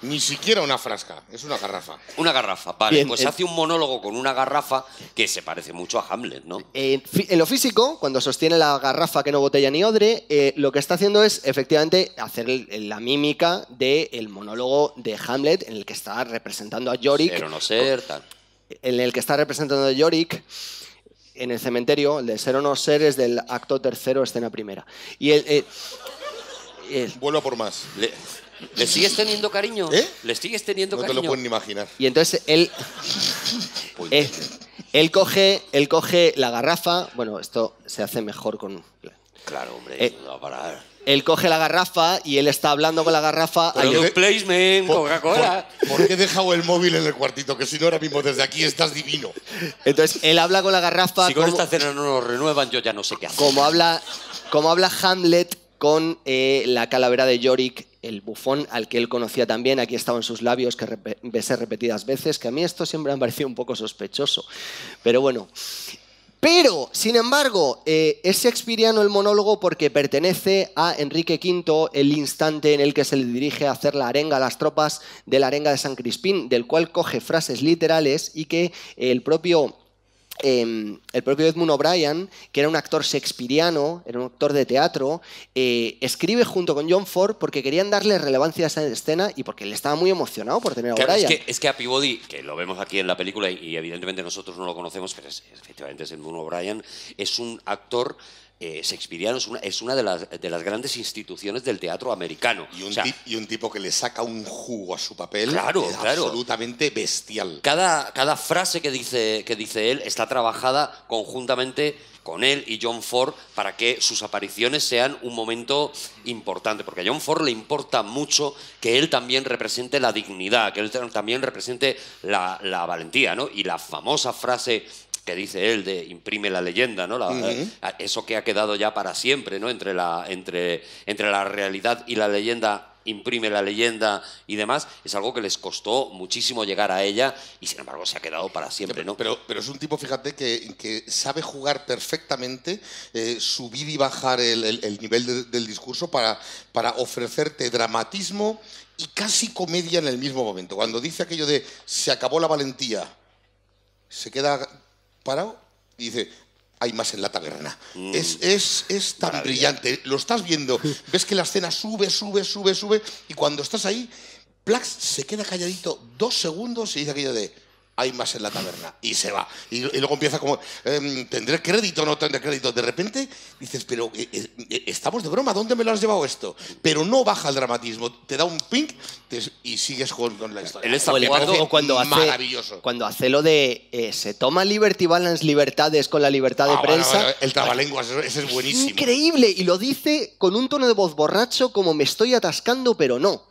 Ni siquiera una frasca, es una garrafa. Una garrafa, vale. Bien, Pues hace un monólogo con una garrafa que se parece mucho a Hamlet, ¿no? En lo físico, cuando sostiene la garrafa que no botella ni odre, lo que está haciendo es efectivamente hacer la mímica del monólogo de Hamlet en el que está representando a Yorick. Ser o no ser, tal. En el que está representando a Yorick en el cementerio. El de ser o no ser es del acto tercero, escena primera. Y Vuelvo a por más. ¿Le sigues teniendo cariño? ¿Eh? ¿Le sigues teniendo No te cariño? lo pueden ni imaginar. y entonces él coge la garrafa. Bueno, esto se hace mejor con... Claro, hombre, no va a parar. Él coge la garrafa y él está hablando con la garrafa. Product placement, Coca-Cola. ¿Por qué he dejado el móvil en el cuartito? Que si no, ahora mismo desde aquí estás divino. Entonces él habla con la garrafa Si con como, esta cena no nos renuevan, yo ya no sé qué hacer. como habla Hamlet con la calavera de Yorick, el bufón al que él conocía también. Aquí estaba en sus labios, que besé repetidas veces, que a mí esto siempre me ha parecido un poco sospechoso. Pero bueno. Pero, sin embargo, es shakespeariano el monólogo porque pertenece a Enrique V, el instante en el que se le dirige a hacer la arenga a las tropas de la arenga de San Crispín, del cual coge frases literales y que el propio Edmund O'Brien, que era un actor shakespeariano, era un actor de teatro, escribe junto con John Ford porque querían darle relevancia a esa escena y porque él estaba muy emocionado por tener a Claro, O'Brien. es que a Peabody, que lo vemos aquí en la película y evidentemente nosotros no lo conocemos, pero efectivamente es Edmund O'Brien, es un actor shakespeariano, es una de las grandes instituciones del teatro americano. Y un tipo que le saca un jugo a su papel Claro, claro. absolutamente bestial. Cada frase que dice él está trabajada conjuntamente con él y John Ford para que sus apariciones sean un momento importante, porque a John Ford le importa mucho que él también represente la dignidad, que él también represente la valentía, ¿no? Y la famosa frase que dice él de imprime la leyenda, ¿no? Eso que ha quedado ya para siempre, ¿no? Entre la realidad y la leyenda, imprime la leyenda y demás, es algo que les costó muchísimo llegar a ella y sin embargo se ha quedado para siempre, ¿no? Pero es un tipo, fíjate, que sabe jugar perfectamente, subir y bajar el nivel del discurso para ofrecerte dramatismo y casi comedia en el mismo momento. Cuando dice aquello de se acabó la valentía, se queda parado y dice, hay más en la taberna. Es tan Maravilla. brillante. Lo estás viendo, ves que la escena sube y cuando estás ahí, Plax se queda calladito 2 segundos y dice aquello de hay más en la taberna y se va. Y luego empieza como, ¿tendré crédito o no tendré crédito? De repente dices, pero estamos de broma, ¿dónde me lo has llevado esto? Pero no baja el dramatismo, te da un pink y sigues con la historia. Él está O, jugando maravilloso. cuando hace lo de se toma Liberty Balance libertades con la libertad de prensa. Bueno, el trabalenguas, ese es buenísimo. Increíble, y lo dice con un tono de voz borracho como me estoy atascando, pero no.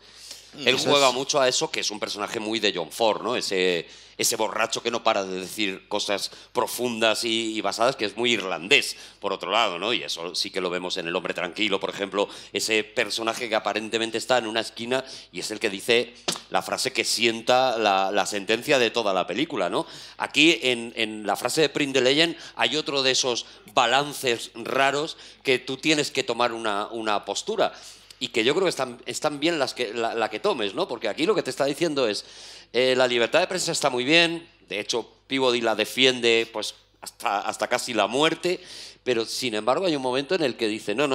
Él juega mucho a eso, que es un personaje muy de John Ford, ¿no? Ese borracho que no para de decir cosas profundas y basadas, que es muy irlandés, por otro lado, ¿no? Y eso sí que lo vemos en El hombre tranquilo, por ejemplo, ese personaje que aparentemente está en una esquina y es el que dice la frase que sienta la sentencia de toda la película, ¿no? Aquí, en la frase de Print the Legend, hay otro de esos balances raros que tú tienes que tomar una postura. y que yo creo que están bien la que tomes, ¿no? Porque aquí lo que te está diciendo es, la libertad de prensa está muy bien, de hecho Peabody la defiende pues hasta casi la muerte, pero sin embargo hay un momento en el que dice, no,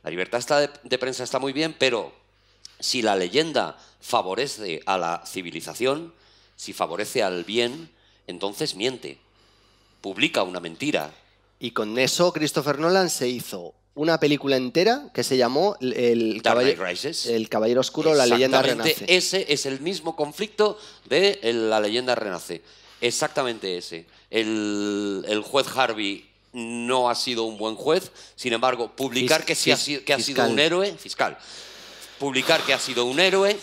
la libertad de prensa está muy bien, pero si la leyenda favorece a la civilización, si favorece al bien, entonces miente, publica una mentira. Y con eso Christopher Nolan se hizo una película entera que se llamó El Caballero Oscuro, la leyenda renace. Ese es el mismo conflicto de la leyenda renace. Exactamente ese. El juez Harvey no ha sido un buen juez, sin embargo, publicar que ha sido un héroe, fiscal, publicar que ha sido un héroe.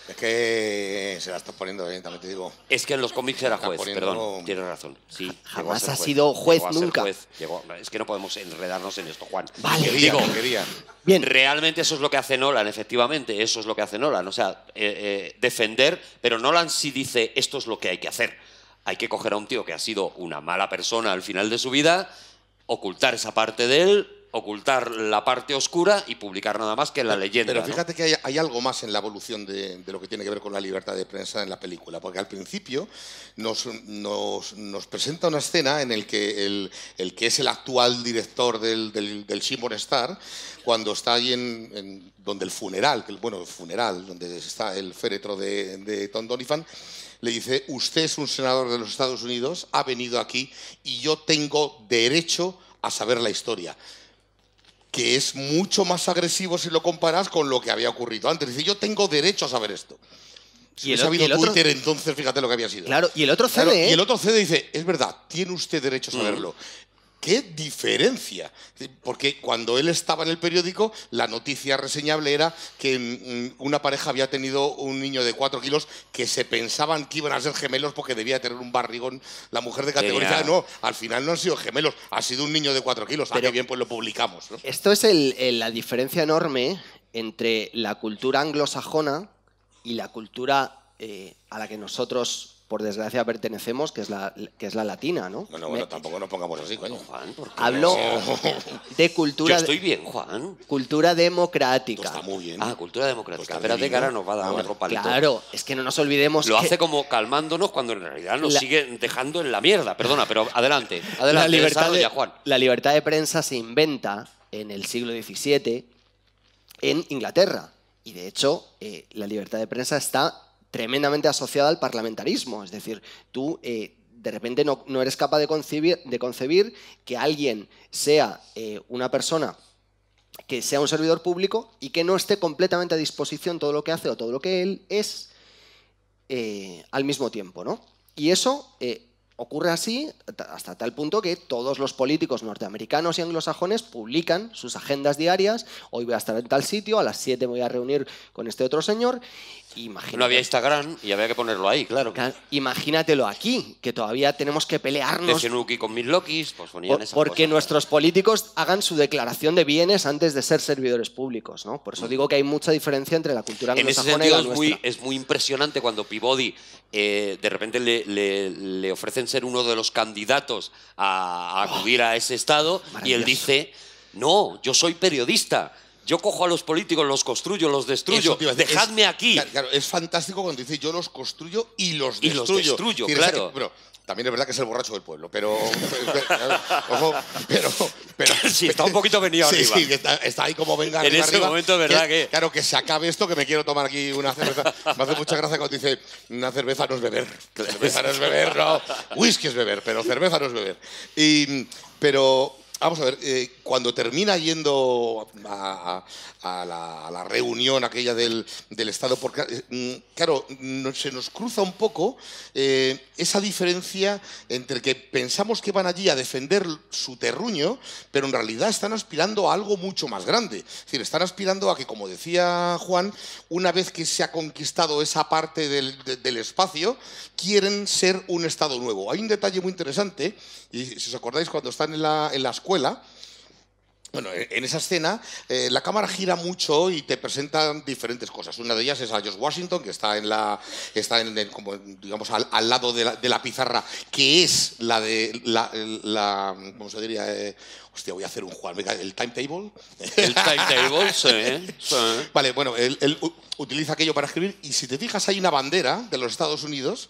Es que se la estás poniendo bien, también te digo. Es que en los cómics era juez, perdón, tienes razón. Sí, jamás ha sido juez nunca. Es que no podemos enredarnos en esto, Juan. Vale. Quería. Bien. Realmente eso es lo que hace Nolan, efectivamente, eso es lo que hace Nolan. O sea, defender, pero Nolan sí dice esto es lo que hay que hacer. Hay que coger a un tío que ha sido una mala persona al final de su vida, ocultar esa parte de él, ocultar la parte oscura y publicar nada más que la leyenda. Pero fíjate que hay algo más en la evolución de lo que tiene que ver con la libertad de prensa en la película, porque al principio nos presenta una escena en el que el que es el actual director del Shimon Star, cuando está ahí donde el funeral, donde está el féretro de Tom Donovan, le dice, usted es un senador de los Estados Unidos, ha venido aquí y yo tengo derecho a saber la historia. Que es mucho más agresivo si lo comparas con lo que había ocurrido antes. Dice, yo tengo derecho a saber esto. Si hubiese habido Twitter, entonces fíjate lo que había sido. Claro, y el otro cede, claro, y el otro cede y dice, es verdad, tiene usted derecho a saberlo. ¡Qué diferencia! Porque cuando él estaba en el periódico, la noticia reseñable era que una pareja había tenido un niño de 4 kilos que se pensaban que iban a ser gemelos porque debía tener un barrigón. La mujer de categoría, no, al final no han sido gemelos, ha sido un niño de 4 kilos. Qué bien, pues lo publicamos, ¿no? Esto es la diferencia enorme entre la cultura anglosajona y la cultura a la que nosotros, por desgracia, pertenecemos, que es la latina, ¿no? Bueno, tampoco nos pongamos así, coño. Juan, ¿por qué? Hablo de cultura... Yo estoy bien, Juan. Cultura democrática. Está muy bien. Cultura democrática. Espérate que ahora nos va a dar otro palito. Claro, es que no nos olvidemos Lo hace como calmándonos cuando en realidad nos sigue dejando en la mierda. Perdona, pero adelante. Juan. La libertad de prensa se inventa en el siglo XVII en Inglaterra. Y de hecho, la libertad de prensa está tremendamente asociada al parlamentarismo. Es decir, tú de repente no eres capaz de concebir que alguien sea una persona que sea un servidor público y que no esté completamente a disposición todo lo que hace o todo lo que él es al mismo tiempo, ¿no? Y eso ocurre así hasta tal punto que todos los políticos norteamericanos y anglosajones publican sus agendas diarias. Hoy voy a estar en tal sitio, a las 7 me voy a reunir con este otro señor. Imagínate, no había Instagram y había que ponerlo ahí, claro. Imagínatelo aquí, que todavía tenemos que pelearnos. Con mis Lokis, pues ponían esas porque cosas. Nuestros políticos hagan su declaración de bienes antes de ser servidores públicos, ¿no? Por eso digo que hay mucha diferencia entre la cultura anglosajona y la nuestra. Es muy impresionante cuando Peabody de repente le ofrecen ser uno de los candidatos a acudir a ese estado y él dice, no, yo soy periodista. Yo cojo a los políticos, los construyo, los destruyo. Dejadme aquí. Claro, es fantástico cuando dice yo los construyo y los destruyo. Y los destruyo, claro. Pero también es verdad que es el borracho del pueblo, pero ojo, pero sí, está un poquito venido arriba. Sí, está ahí como venga arriba. En ese momento, ¿verdad? Claro, que se acabe esto, que me quiero tomar aquí una cerveza. Me hace mucha gracia cuando dice, una cerveza no es beber. Cerveza no es beber, no. Whisky es beber, pero cerveza no es beber. Pero... Vamos a ver, cuando termina yendo a la reunión aquella del Estado, porque, claro, se nos cruza un poco esa diferencia entre que pensamos que van allí a defender su terruño, pero en realidad están aspirando a algo mucho más grande. Es decir, están aspirando a que, como decía Juan, una vez que se ha conquistado esa parte del espacio, quieren ser un Estado nuevo. Hay un detalle muy interesante, y si os acordáis, cuando están en la escuela, Bueno, en esa escena la cámara gira mucho y te presentan diferentes cosas. Una de ellas es a George Washington, que está como, digamos, al lado de la pizarra, que es la de ¿cómo se diría? Hostia, voy a hacer un Juan, venga, el timetable. El timetable, sí. Vale, bueno, él utiliza aquello para escribir, y si te fijas hay una bandera de los Estados Unidos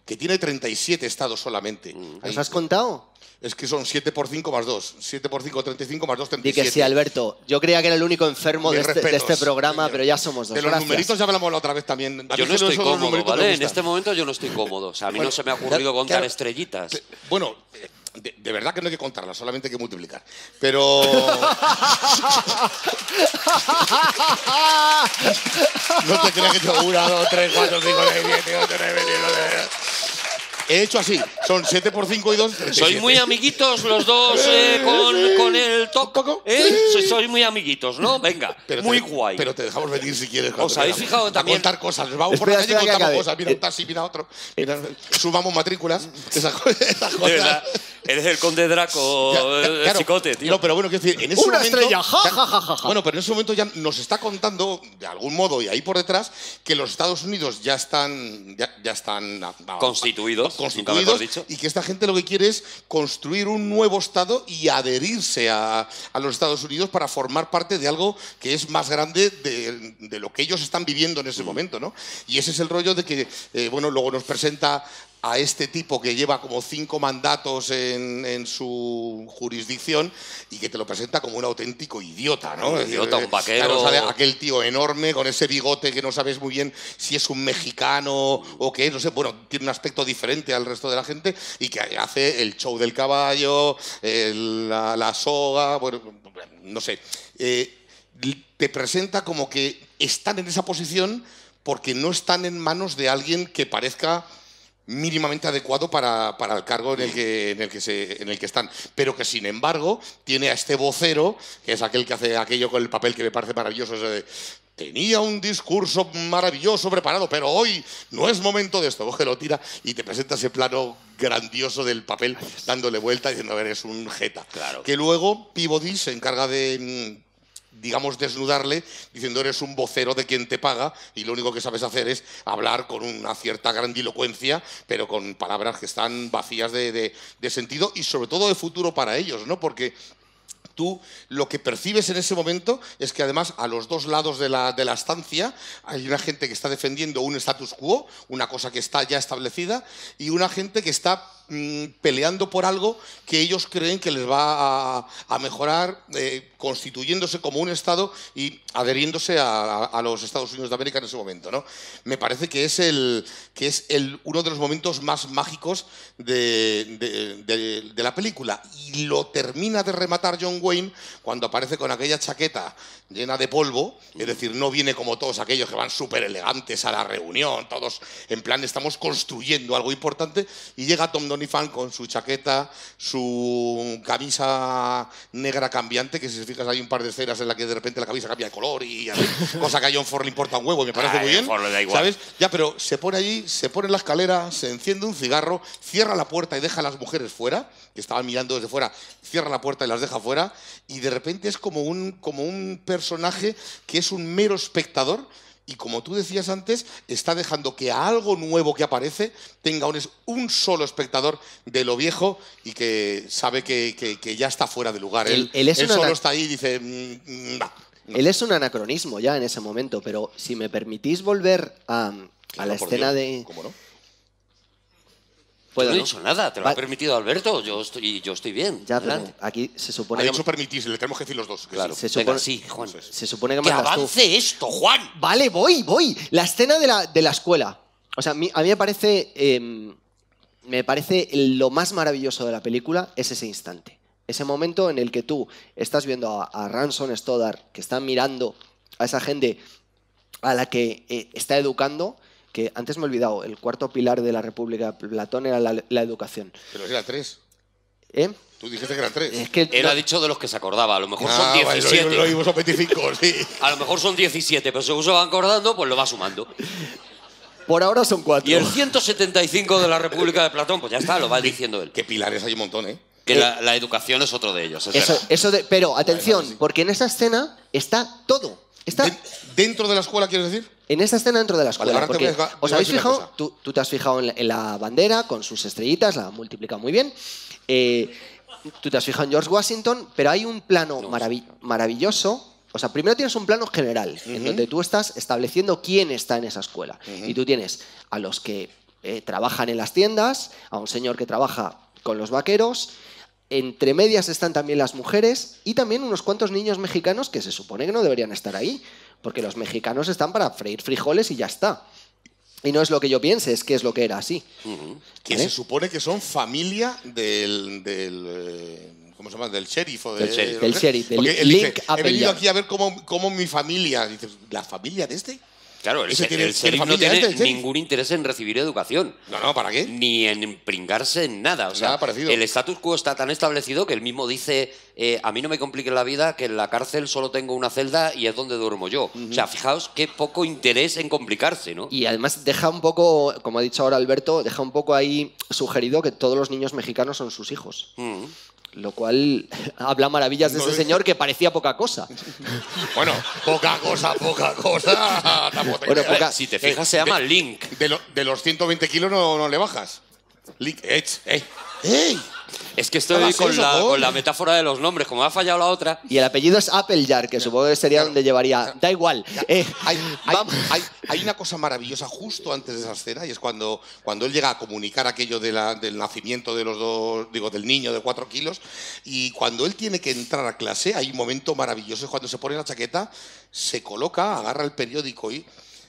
que tiene 37 estados solamente. ¿Los has contado? Es que son 7 por 5 más 2. 7 por 5, 35 más 2, 37. Di que sí, Alberto. Yo creía que era el único enfermo de este programa, pero ya somos dos. De los numeritos ya hablamos la otra vez también. Yo no estoy cómodo, ¿vale? En este momento yo no estoy cómodo. O sea, a mí no se me ha ocurrido contar estrellitas. Bueno, de verdad que no hay que contarlas, solamente hay que multiplicar. Pero... no te creas que yo 1, 2, 3, 4, 5, 6, 7, 8, 9, 10, 11... He hecho así, son 7 por 5 y 2, 37. Sois muy amiguitos los dos con el toco. Sois muy amiguitos, ¿no? Venga, pero muy guay. Pero te dejamos venir si quieres. ¿Os habéis fijado también? A contar cosas. Nos vamos por la calle y contamos cosas. Mira un taxi, mira otro. Mira, sumamos matrículas. Esas cosas. De verdad, eres el conde Draco, claro, chicote, tío. No, pero bueno, quiero decir, en ese ¡una momento... estrella! ¡Ja, ja, ja, ja! Bueno, pero en ese momento ya nos está contando, de algún modo, y ahí por detrás, que los Estados Unidos ya están constituidos, dicho. Y que esta gente lo que quiere es construir un nuevo Estado y adherirse a los Estados Unidos para formar parte de algo que es más grande de lo que ellos están viviendo en ese momento, ¿no? Y ese es el rollo de que, bueno, luego nos presenta a este tipo que lleva como 5 mandatos en su jurisdicción y que te lo presenta como un auténtico idiota, ¿no? Un idiota, un vaquero. Claro, sale aquel tío enorme con ese bigote que no sabes muy bien si es un mexicano o qué, no sé, bueno, tiene un aspecto diferente al resto de la gente y que hace el show del caballo, la soga, bueno, no sé. Te presenta como que están en esa posición porque no están en manos de alguien que parezca mínimamente adecuado para el cargo en el que están, pero que sin embargo tiene a este vocero, que es aquel que hace aquello con el papel que me parece maravilloso, ese de, tenía un discurso maravilloso preparado, pero hoy no es momento de esto. Coge, lo tira y te presenta ese plano grandioso del papel dándole vuelta y diciendo, a ver, es un jeta. Claro. Que luego Peabody se encarga de, digamos, desnudarle, diciendo eres un vocero de quien te paga y lo único que sabes hacer es hablar con una cierta grandilocuencia, pero con palabras que están vacías de sentido y sobre todo de futuro para ellos, ¿no? Porque tú lo que percibes en ese momento es que además a los dos lados de la estancia hay una gente que está defendiendo un status quo, una cosa que está ya establecida, y una gente que está peleando por algo que ellos creen que les va a mejorar, constituyéndose como un Estado y adheriéndose a los Estados Unidos de América en ese momento, ¿no? Me parece que es uno de los momentos más mágicos de la película, y lo termina de rematar John Wayne cuando aparece con aquella chaqueta llena de polvo, es decir, no viene como todos aquellos que van súper elegantes a la reunión, todos en plan estamos construyendo algo importante, y llega Tom Doniphan con su chaqueta, su camisa negra cambiante, que si te fijas hay un par de escenas en la que de repente la camisa cambia de color y así, cosa que a John Ford le importa un huevo y me parece muy bien, le da igual. ¿Sabes? Ya, pero se pone allí, se pone en la escalera, se enciende un cigarro, cierra la puerta y deja a las mujeres fuera, que estaban mirando desde fuera, cierra la puerta y las deja fuera, y de repente es como un personaje que es un mero espectador. Y como tú decías antes, está dejando que a algo nuevo que aparece tenga un solo espectador de lo viejo y que sabe que ya está fuera de lugar. Él solo está ahí y dice... No. Él es un anacronismo ya en ese momento, pero si me permitís volver a la escena de... ¿Cómo no? Yo no he dicho nada, te lo ha permitido Alberto, yo estoy bien. Ya, pero aquí se supone que... Eso permitís, le tenemos que decir los dos. Claro, sí. Venga, sí, Juan. Se supone que ¡Que mandas avance tú. esto, Juan! Vale, voy. La escena de la escuela. O sea, a mí me parece lo más maravilloso de la película es ese instante. Ese momento en el que tú estás viendo a Ransom Stoddard, que está mirando a esa gente a la que está educando, que antes me he olvidado, el cuarto pilar de la República, Platón, era la educación. Pero era 3. ¿Eh? Tú dijiste que eran 3. Es que Él ha dicho de los que se acordaba, a lo mejor son 17. Lo vimos a 25, sí. A lo mejor son 17, pero según se van acordando, pues lo va sumando. Por ahora son 4. Y el 175 de la República de Platón, pues ya está, lo va diciendo él. Que pilares hay un montón, ¿eh? Que la educación es otro de ellos. Pero atención, Vale, sí. porque en esa escena está todo. Está ¿Dentro de la escuela, quieres decir? en esa escena dentro de la escuela. Vale, ahora te porque, voy a ¿os habéis decir una fijado? Tú te has fijado en la bandera con sus estrellitas, la multiplica muy bien. Tú te has fijado en George Washington, pero hay un plano maravilloso. O sea, primero tienes un plano general, en donde tú estás estableciendo quién está en esa escuela. Y tú tienes a los que trabajan en las tiendas, a un señor que trabaja con los vaqueros. Entre medias están también las mujeres y también unos cuantos niños mexicanos que se supone que no deberían estar ahí, porque los mexicanos están para freír frijoles y ya está. Y no es lo que yo piense, es que es lo que era así. Que ¿Vale? se supone que son familia del ¿cómo se llama? Del sheriff. O Del sheriff, del Porque él Link dice, he venido Applejack. aquí a ver cómo mi familia. Dices, ¿la familia de este? Claro, el ¿Ese tiene sheriff no familia, tiene el sheriff? ningún interés en recibir educación. No, ¿para qué? Ni en pringarse en nada. O sea, Nada parecido. el status quo está tan establecido que él mismo dice, a mí no me compliquen la vida, que en la cárcel solo tengo una celda y es donde duermo yo. O sea, fijaos qué poco interés en complicarse, ¿no? Y además deja un poco, como ha dicho ahora Alberto, deja un poco ahí sugerido que todos los niños mexicanos son sus hijos. Lo cual habla maravillas de No, ese señor que parecía poca cosa. Bueno, poca cosa. Tampoco te Bueno, creas. poca- Si te fijas, se llama Link. De los 120 kilos no le bajas. Link, ¡Ey! Es que estoy hagas con eso, la, Paul. con la metáfora de los nombres. Como ha fallado la otra, Y el apellido es Applejack, que supongo que sería donde llevaría. Da igual. Hay una cosa maravillosa justo antes de esa escena y es cuando él llega a comunicar aquello del nacimiento de los dos, digo, del niño de 4 kilos, y cuando él tiene que entrar a clase hay un momento maravilloso, es cuando se pone la chaqueta, se coloca, agarra el periódico y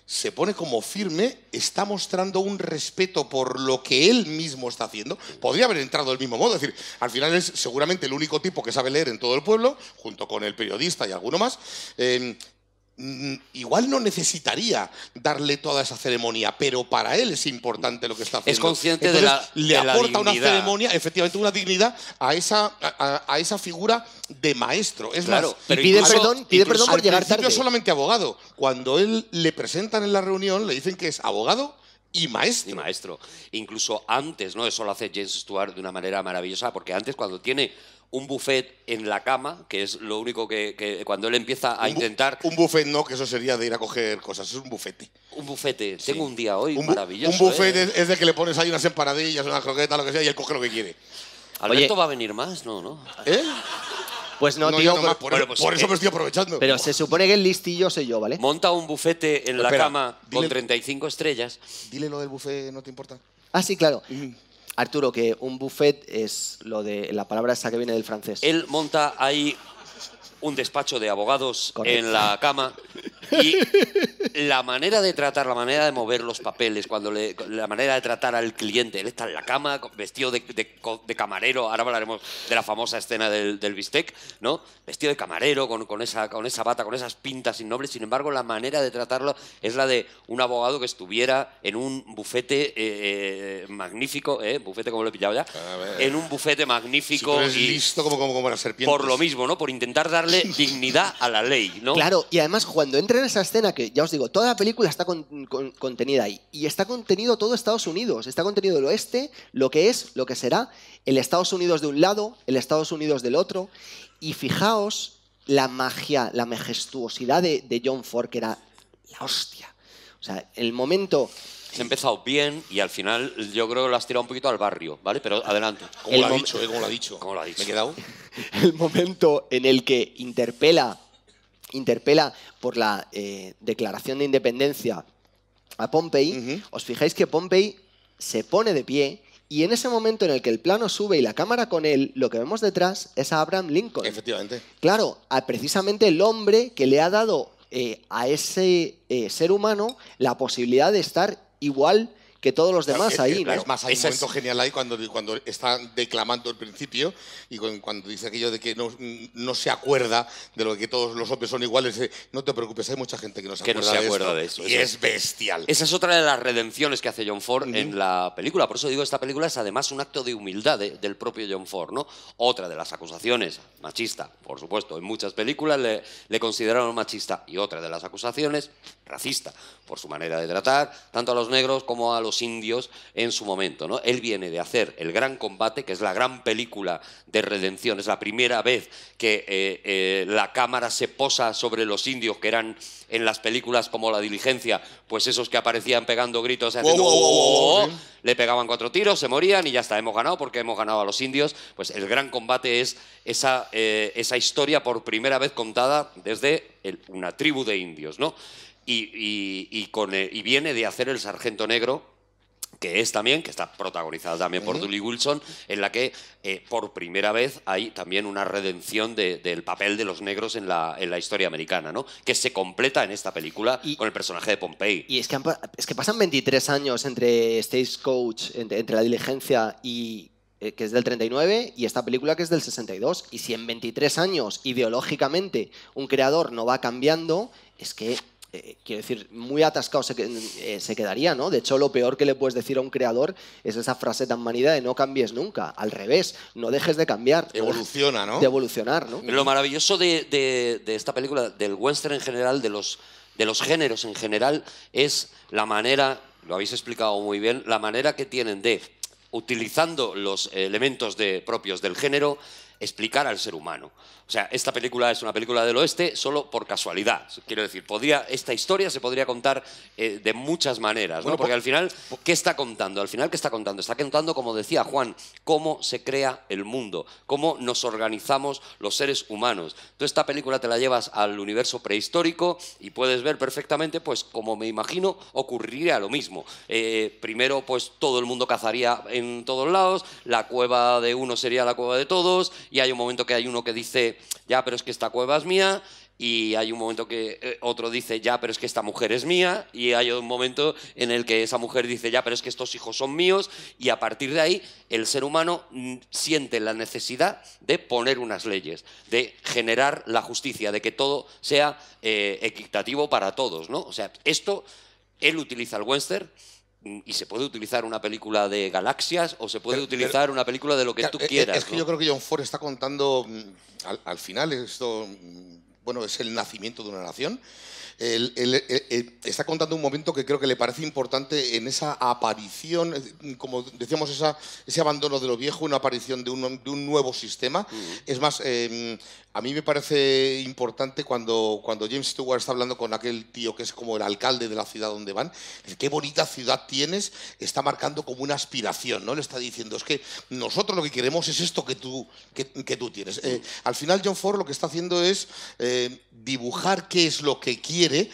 se pone como firme, está mostrando un respeto por lo que él mismo está haciendo. Podría haber entrado del mismo modo, es decir, al final es seguramente el único tipo que sabe leer en todo el pueblo, junto con el periodista y alguno más. Igual no necesitaría darle toda esa ceremonia, pero para él es importante lo que está haciendo. Es consciente Entonces, de la le aporta una dignidad. ceremonia, efectivamente una dignidad a esa figura de maestro. Es Claro, más, pero pide incluso- perdón por al llegar principio tarde. solamente abogado. Cuando él le presentan en la reunión, le dicen que es abogado y maestro. Y maestro. Incluso antes, ¿no? Eso lo hace James Stewart de una manera maravillosa, porque antes cuando tiene un buffet en la cama, que es lo único que cuando él empieza a intentar... Un buffet no, que eso sería de ir a coger cosas, es un bufete. Un bufete. Tengo un día hoy Un maravilloso. buffet ¿eh? es de que le pones ahí unas empanadillas, una croqueta, lo que sea, y él coge lo que quiere. ¿Alberto Oye. va a venir más? No. ¿Eh? Pues no, No, tío. yo no más, por, bueno, pues, por eso me estoy aprovechando. Pero se supone que el listillo soy yo, ¿vale? Monta un bufete en la Espera, cama dile- con 35 estrellas. Dile lo del buffet, ¿no te importa? Ah, sí, claro. Arturo, que un buffet es lo de la palabra esa que viene del francés. Él monta ahí un despacho de abogados Correcto. en la cama y la manera de tratar, la manera de mover los papeles, la manera de tratar al cliente, él está en la cama vestido de camarero, ahora hablaremos de la famosa escena del bistec, ¿no? Vestido de camarero, con esa bata, con esas pintas innobles, sin embargo la manera de tratarlo es la de un abogado que estuviera en un bufete magnífico, bufete como lo he pillado ya, A ver. en un bufete Si magnífico tú eres y listo como la serpiente. por lo mismo, ¿no? Por intentar darle dignidad a la ley, ¿no? Claro, y además cuando entra en esa escena, que ya os digo, toda la película está contenida ahí, y está contenido todo Estados Unidos, está contenido el oeste, lo que es, lo que será, el Estados Unidos de un lado, el Estados Unidos del otro, y fijaos la magia, la majestuosidad de John Ford, que era la hostia. O sea, el momento... Se ha empezado bien y al final yo creo que lo has tirado un poquito al barrio, ¿vale? Pero adelante. Como lo ha dicho, ¿Cómo lo ha dicho? ¿Cómo lo ha dicho? Me he quedado. el momento en el que interpela por la declaración de independencia a Pompey, os fijáis que Pompey se pone de pie y en ese momento en el que el plano sube y la cámara con él, lo que vemos detrás es a Abraham Lincoln. Efectivamente. Claro, precisamente el hombre que le ha dado a ese ser humano la posibilidad de estar igual que todos los demás ahí, ¿no? Es más, hay un Esa es- momento genial ahí cuando está declamando el principio y cuando dice aquello de que no se acuerda de lo de que todos los hombres son iguales. No te preocupes, hay mucha gente que no se acuerda de eso. Y es bestial. Esa es otra de las redenciones que hace John Ford en la película. Por eso digo, esta película es además un acto de humildad del propio John Ford, ¿no? Otra de las acusaciones, machista, por supuesto, en muchas películas le consideraron machista, y otra de las acusaciones, racista, por su manera de tratar tanto a los negros como a los los indios en su momento, ¿no? Él viene de hacer El Gran Combate, que es la gran película de redención. Es la primera vez que la cámara se posa sobre los indios, que eran en las películas como La Diligencia, pues esos que aparecían pegando gritos, haciendo, le pegaban 4 tiros, se morían y ya está, hemos ganado porque hemos ganado a los indios. Pues El Gran Combate es esa historia por primera vez contada desde una tribu de indios, ¿no? Y viene de hacer El Sargento Negro, que está protagonizada también por Dooley Wilson, en la que por primera vez hay también una redención del papel de los negros en la historia americana, ¿no? Que se completa en esta película con el personaje de Pompey. Y es que pasan 23 años entre Stagecoach, entre La Diligencia que es del 39, y esta película que es del 62. Y si en 23 años, ideológicamente, un creador no va cambiando, es que, quiero decir, muy atascado se quedaría, ¿no? De hecho, lo peor que le puedes decir a un creador es esa frase tan manida de no cambies nunca. Al revés, no dejes de cambiar. Evoluciona, ¿no? De evolucionar, ¿no? Pero lo maravilloso de esta película, del western en general, de los géneros en general, es la manera, lo habéis explicado muy bien, la manera que tienen de, utilizando los elementos propios del género, explicar al ser humano. O sea, esta película es una película del oeste solo por casualidad. Quiero decir, esta historia se podría contar de muchas maneras, ¿no? Bueno, porque al final, ¿qué está contando? Al final, ¿qué está contando? Está contando, como decía Juan, cómo se crea el mundo, cómo nos organizamos los seres humanos. Tú esta película te la llevas al universo prehistórico y puedes ver perfectamente, pues, como me imagino, ocurriría lo mismo. Primero, pues, todo el mundo cazaría en todos lados, la cueva de uno sería la cueva de todos, y hay un momento que hay uno que dice, ya, pero es que esta cueva es mía, y hay un momento que otro dice, ya, pero es que esta mujer es mía, y hay un momento en el que esa mujer dice, ya, pero es que estos hijos son míos, y a partir de ahí el ser humano siente la necesidad de poner unas leyes, de generar la justicia, de que todo sea equitativo para todos, ¿no? O sea, él utiliza el western. Y se puede utilizar una película de galaxias o se puede utilizar una película de lo que tú quieras. Es que, ¿no? Yo creo que John Ford está contando, al final, esto, bueno, es el nacimiento de una nación. Está contando un momento que creo que le parece importante en esa aparición, como decíamos, ese abandono de lo viejo, una aparición de un nuevo sistema. Es más, a mí me parece importante cuando James Stewart está hablando con aquel tío que es como el alcalde de la ciudad donde van. Qué bonita ciudad tienes, está marcando como una aspiración, ¿no? Le está diciendo, es que nosotros lo que queremos es esto que tú tienes. Al final John Ford lo que está haciendo es dibujar qué es lo que quiere,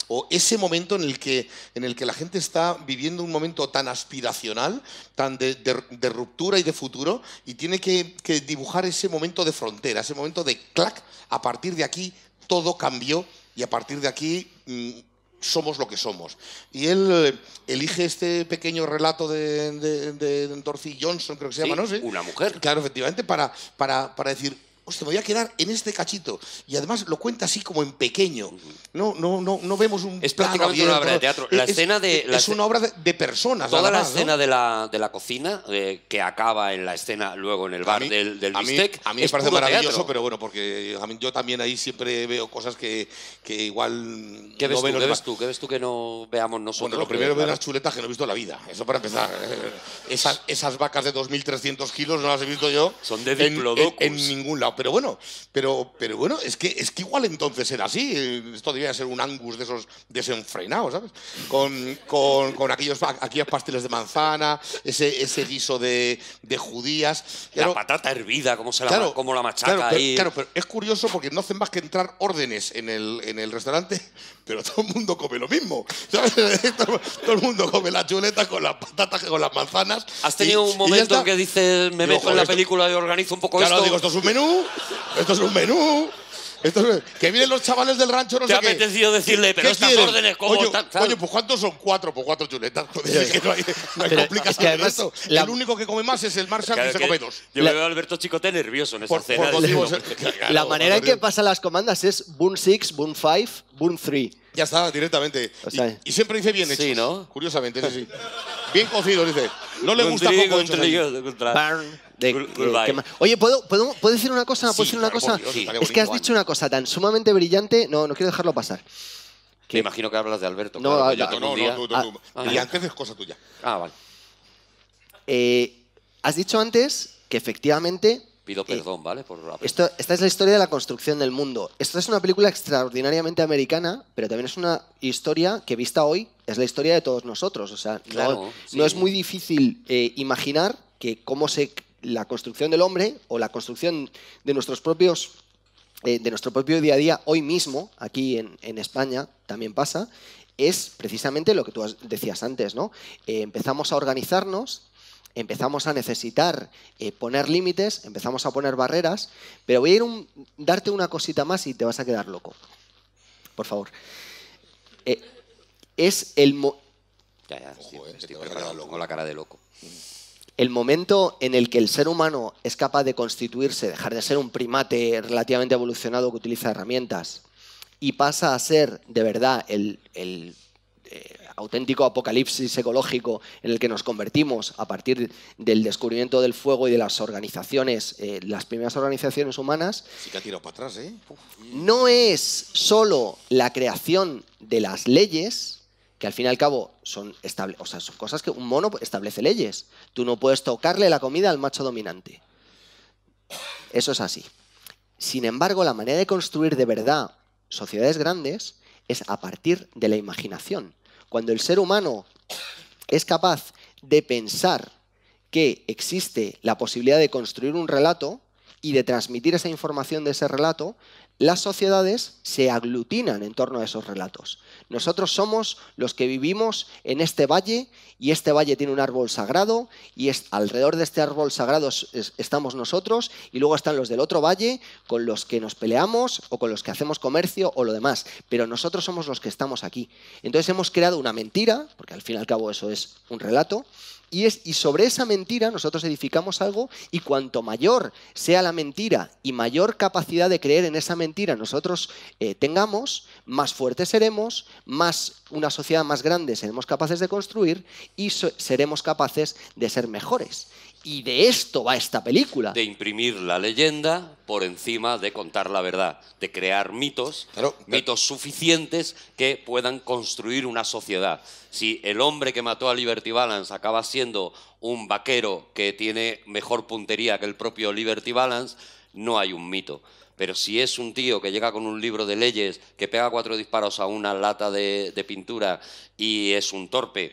o ese momento en el que la gente está viviendo un momento tan aspiracional, tan de ruptura y de futuro, y tiene que dibujar ese momento de frontera, ese momento de clac, a partir de aquí todo cambió y a partir de aquí somos lo que somos. Y él elige este pequeño relato de Dorothy Johnson, creo que se llama, ¿no? ¿Sí? Una mujer. Claro, efectivamente, para decir, hostia, me voy a quedar en este cachito. Y además lo cuenta así como en pequeño. No vemos un Es prácticamente una obra de teatro. Es una obra de personas. Toda la más, escena ¿no? de la cocina, que acaba en la escena luego en el bar del bistec. A mí me parece maravilloso, teatro. Pero bueno, porque yo también ahí siempre veo cosas que igual... ¿Qué ves tú? ¿Qué ves tú que no veamos nosotros? Bueno, lo primero veo unas chuletas que no he visto en la vida. Eso para empezar. Esas vacas de 2.300 kilos no las he visto yo son de diplodocus en ningún lado. Pero bueno, es que igual entonces era así. Esto debía ser un Angus de esos desenfrenados, ¿sabes? Con aquellos pasteles de manzana, ese guiso de judías. La patata hervida, cómo la machaca ahí. Claro, pero es curioso porque no hacen más que entrar órdenes en el restaurante, pero todo el mundo come lo mismo, ¿sabes? Todo el mundo come la chuleta con las patatas, con las manzanas. ¿Has tenido un momento en que dices, me meto en la película y organizo un poco esto? Claro, digo, esto es un menú. Que vienen los chavales del rancho, no sé qué. Te ha apetecido decirle, pero estas órdenes, ¿cómo están? Oye, pues ¿cuántos son? 4, pues 4 chuletas. Es que no hay complicación. Es que además, esto. El único que come más es el Marshall, que se come 2. Yo veo a Alberto Chicote nervioso en esa cena. La manera en que pasan las comandas es Boon 6, Boon 5, Boon 3. Ya está, directamente. O sea, y siempre dice bien hecho. Sí, ¿no? Curiosamente, sí. Bien cocido, dice. No le gusta poco hecho. Oye, ¿puedo decir una cosa? ¿Puedo decir una cosa? Es que has dicho una cosa tan sumamente brillante, no quiero dejarlo pasar. Me imagino que hablas de Alberto. No, claro, que yo no, tengo No, un día... tú. Y antes es cosa tuya. Ah, vale. Has dicho antes que efectivamente... Pido perdón, ¿vale? Por la... esta es la historia de la construcción del mundo. Esta es una película extraordinariamente americana, pero también es una historia que, vista hoy, es la historia de todos nosotros. O sea, Claro, no es muy difícil imaginar que la construcción del hombre o la construcción de nuestro propio día a día, hoy mismo, aquí en España, también pasa, es precisamente lo que tú decías antes, ¿no? Empezamos a organizarnos, empezamos a necesitar poner límites, empezamos a poner barreras, pero voy a darte una cosita más y te vas a quedar loco. Por favor. Es Ya, sí, Ojo, que estoy te vaya a preparado, quedar loco. pongo la cara de loco. el momento en el que el ser humano es capaz de constituirse, dejar de ser un primate relativamente evolucionado que utiliza herramientas y pasa a ser de verdad el auténtico apocalipsis ecológico en el que nos convertimos a partir del descubrimiento del fuego y de las organizaciones, las primeras organizaciones humanas, Sí que ha tirado para atrás, ¿eh? no es solo la creación de las leyes, que al fin y al cabo son cosas que un mono establece leyes. Tú no puedes tocarle la comida al macho dominante. Eso es así. Sin embargo, la manera de construir de verdad sociedades grandes es a partir de la imaginación. Cuando el ser humano es capaz de pensar que existe la posibilidad de construir un relato y de transmitir esa información de ese relato, las sociedades se aglutinan en torno a esos relatos. Nosotros somos los que vivimos en este valle y este valle tiene un árbol sagrado y alrededor de este árbol sagrado estamos nosotros y luego están los del otro valle con los que nos peleamos o con los que hacemos comercio o lo demás. Pero nosotros somos los que estamos aquí. Entonces hemos creado una mentira, porque al fin y al cabo eso es un relato, y sobre esa mentira nosotros edificamos algo y cuanto mayor sea la mentira y mayor capacidad de creer en esa mentira nosotros tengamos, más fuertes seremos, una sociedad más grande seremos capaces de construir y seremos capaces de ser mejores. Y de esto va esta película. De imprimir la leyenda por encima de contar la verdad, de crear mitos, mitos suficientes que puedan construir una sociedad. Si el hombre que mató a Liberty Balance acaba siendo un vaquero que tiene mejor puntería que el propio Liberty Balance, no hay un mito. Pero si es un tío que llega con un libro de leyes, que pega 4 disparos a una lata de pintura y es un torpe,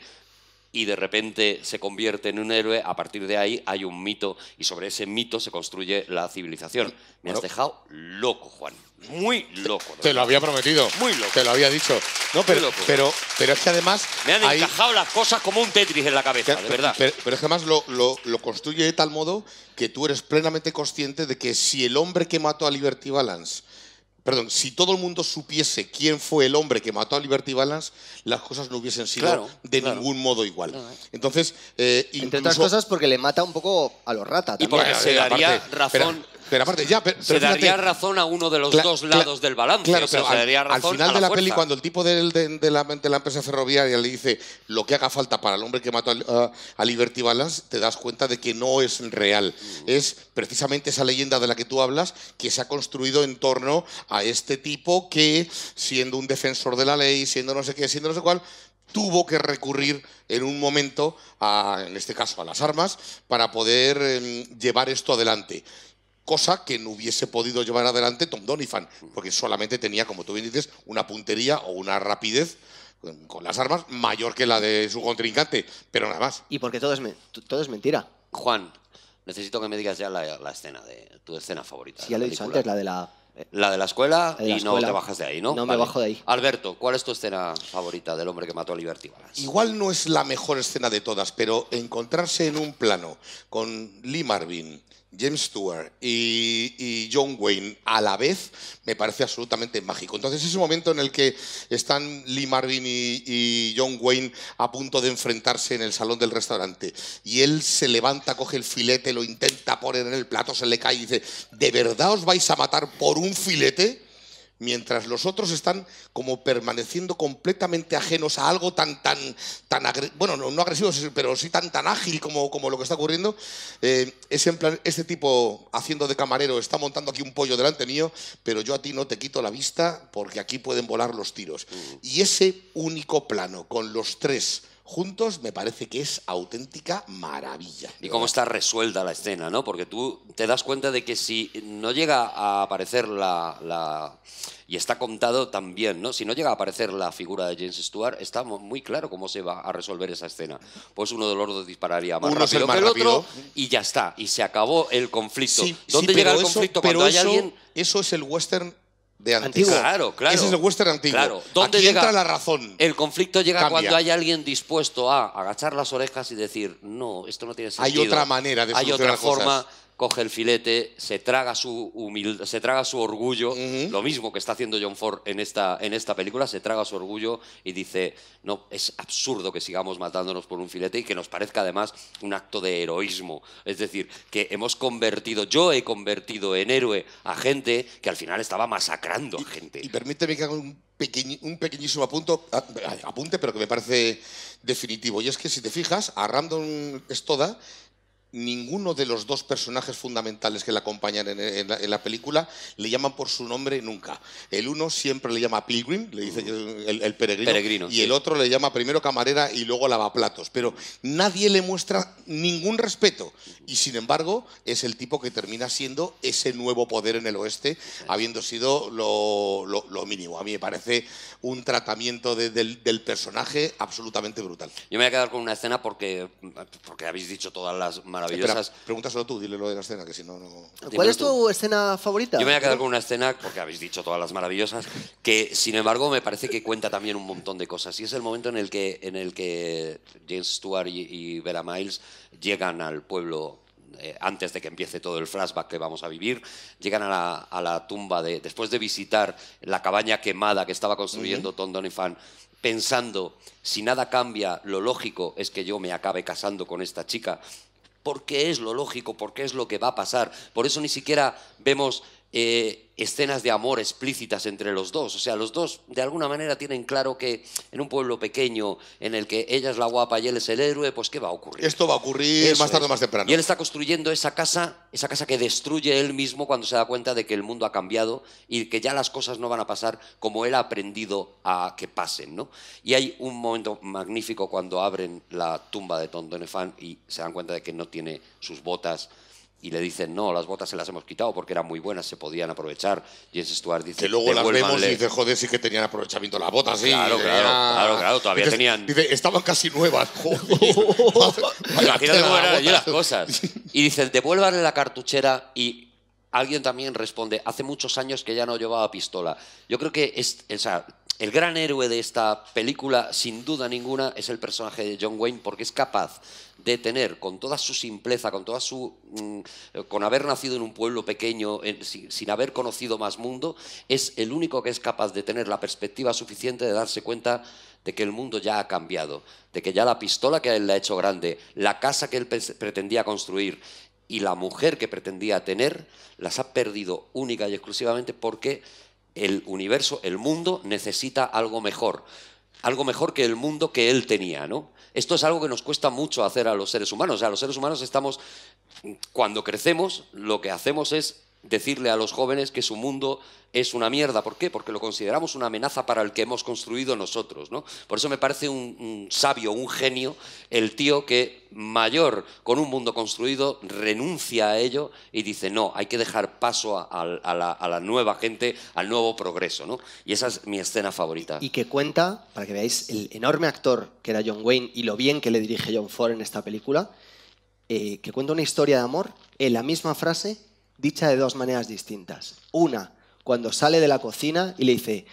y de repente se convierte en un héroe, a partir de ahí hay un mito y sobre ese mito se construye la civilización. Me has dejado loco, Juan. Muy loco. Te lo había prometido. Muy loco. Te lo había dicho. No, pero es que además... Me han encajado las cosas como un Tetris en la cabeza, de verdad. Pero es que además lo construye de tal modo que tú eres plenamente consciente de que si el hombre que mató a Liberty Balance... Perdón, si todo el mundo supiese quién fue el hombre que mató a Liberty Balance, las cosas no hubiesen sido ningún modo igual. Entonces, entre otras cosas porque le mata un poco a los ratas. Y porque se daría razón... se daría razón a uno de los dos lados del balance. Claro, pero al final de la peli, cuando el tipo de la empresa ferroviaria le dice lo que haga falta para el hombre que mató a Liberty Balance, te das cuenta de que no es real. Es precisamente esa leyenda de la que tú hablas que se ha construido en torno a este tipo que, siendo un defensor de la ley, siendo no sé qué, siendo no sé cuál, tuvo que recurrir en un momento, en este caso a las armas, para poder llevar esto adelante. Cosa que no hubiese podido llevar adelante Tom Donovan, porque solamente tenía, como tú bien dices, una puntería o una rapidez con las armas mayor que la de su contrincante, pero nada más. Y porque todo es mentira. Juan, necesito que me digas ya la escena, tu escena favorita. Sí, ya lo he dicho antes, la de la escuela y no te bajas de ahí, ¿no? No me bajo de ahí. Alberto, ¿cuál es tu escena favorita del hombre que mató a Liberty Balance? Igual no es la mejor escena de todas, pero encontrarse en un plano con Lee Marvin, James Stewart y John Wayne a la vez me parece absolutamente mágico. Entonces ese momento en el que están Lee Marvin y John Wayne a punto de enfrentarse en el salón del restaurante y él se levanta, coge el filete, lo intenta poner en el plato, se le cae y dice: ¿de verdad os vais a matar por un filete? mientras los otros están como permaneciendo completamente ajenos a algo tan bueno, no agresivo, pero sí tan ágil como lo que está ocurriendo. Es en plan, este tipo haciendo de camarero está montando aquí un pollo delante mío, pero yo a ti no te quito la vista porque aquí pueden volar los tiros. Y ese único plano con los tres juntos me parece que es auténtica maravilla. Y cómo está resuelta la escena, ¿no? Porque tú te das cuenta de que si no llega a aparecer y está contado también, ¿no? Si no llega a aparecer la figura de James Stewart, está muy claro cómo se va a resolver esa escena. Pues uno de los dos dispararía más rápido que el otro y ya está. Y se acabó el conflicto. Sí, ¿Dónde llega el conflicto? Cuando hay alguien... Eso es el western de antes. Antiguo. Claro. Ese es el western antiguo. Claro. ¿Dónde Aquí llega entra la razón. El conflicto llega Cambia. cuando hay alguien dispuesto a agachar las orejas y decir, no, esto no tiene sentido. Hay otra manera de solucionar Hay otra forma. cosas. Coge el filete, se traga su orgullo, lo mismo que está haciendo John Ford en esta película, se traga su orgullo y dice, no, es absurdo que sigamos matándonos por un filete y que nos parezca además un acto de heroísmo. Es decir, que yo he convertido en héroe a gente que al final estaba masacrando a gente. Y permíteme que haga un pequeñísimo apunte, pero que me parece definitivo. Y es que si te fijas, a Random Stoddard ninguno de los dos personajes fundamentales que le acompañan en la película le llaman por su nombre nunca. El uno siempre le llama Pilgrim, le dice el peregrino, y el otro le llama primero camarera y luego lavaplatos. Pero nadie le muestra ningún respeto. Y sin embargo, es el tipo que termina siendo ese nuevo poder en el oeste, habiendo sido lo mínimo. A mí me parece un tratamiento del personaje absolutamente brutal. Yo me voy a quedar con una escena porque habéis dicho todas las maravillosas. Espera, pregúntaselo tú, dile lo de la escena, que si no... ¿Cuál es tu escena favorita? Yo me voy a quedar con una escena, porque habéis dicho todas las maravillosas, que sin embargo me parece que cuenta también un montón de cosas. Y es el momento en el que James Stewart y Vera Miles llegan al pueblo antes de que empiece todo el flashback que vamos a vivir, llegan a la tumba después de visitar la cabaña quemada que estaba construyendo Tom Donovan, pensando, si nada cambia, lo lógico es que yo me acabe casando con esta chica, porque es lo lógico, porque es lo que va a pasar. Por eso ni siquiera vemos escenas de amor explícitas entre los dos. O sea, los dos de alguna manera tienen claro que en un pueblo pequeño en el que ella es la guapa y él es el héroe, pues ¿qué va a ocurrir? Esto va a ocurrir más tarde o más temprano. Y él está construyendo esa casa que destruye él mismo cuando se da cuenta de que el mundo ha cambiado y que ya las cosas no van a pasar como él ha aprendido a que pasen, ¿no? Y hay un momento magnífico cuando abren la tumba de Tom Donovan y se dan cuenta de que no tiene sus botas. Y le dicen, no, las botas se las hemos quitado porque eran muy buenas, se podían aprovechar. James Stewart dice, que luego las vemos y dice, joder, sí que tenían aprovechamiento las botas, sí. Claro, todavía tenían... Dice, estaban casi nuevas. Imagínate cómo eran allí las cosas. Y dicen, devuélvanle la cartuchera y alguien también responde, hace muchos años que ya no llevaba pistola. Yo creo que el gran héroe de esta película, sin duda ninguna, es el personaje de John Wayne, porque es capaz de tener, con toda su simpleza, con haber nacido en un pueblo pequeño, sin haber conocido más mundo, es el único que es capaz de tener la perspectiva suficiente de darse cuenta de que el mundo ya ha cambiado, de que ya la pistola que a él le ha hecho grande, la casa que él pretendía construir y la mujer que pretendía tener, las ha perdido única y exclusivamente porque el universo, el mundo, necesita algo mejor que el mundo que él tenía, ¿no? Esto es algo que nos cuesta mucho hacer a los seres humanos. O sea, los seres humanos cuando crecemos, lo que hacemos es decirle a los jóvenes que su mundo es una mierda. ¿Por qué? Porque lo consideramos una amenaza para el que hemos construido nosotros, ¿no? Por eso me parece un sabio, un genio, el tío que mayor, con un mundo construido, renuncia a ello y dice, no, hay que dejar paso a la nueva gente, al nuevo progreso, ¿no? Y esa es mi escena favorita. Y que cuenta, para que veáis el enorme actor que era John Wayne y lo bien que le dirige John Ford en esta película, que cuenta una historia de amor en la misma frase, dicha de dos maneras distintas. Una, cuando sale de la cocina y le dice,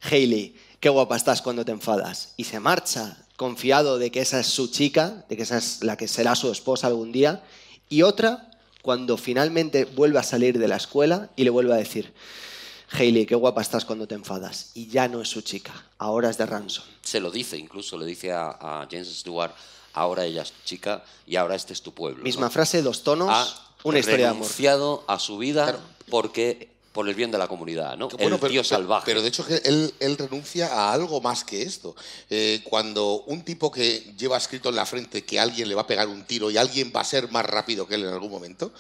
Hayley, qué guapa estás cuando te enfadas. Y se marcha confiado de que esa es su chica, de que esa es la que será su esposa algún día. Y otra, cuando finalmente vuelve a salir de la escuela y le vuelve a decir, Hayley, qué guapa estás cuando te enfadas. Y ya no es su chica, ahora es de Ransom. Se lo dice, incluso le dice a James Stewart, ahora ella es tu chica y ahora este es tu pueblo. Misma frase, dos tonos, una historia de amor. Ha renunciado a su vida porque por el bien de la comunidad, ¿no? Bueno, el tío salvaje. Pero de hecho que él renuncia a algo más que esto. Cuando un tipo que lleva escrito en la frente que alguien le va a pegar un tiro y alguien va a ser más rápido que él en algún momento,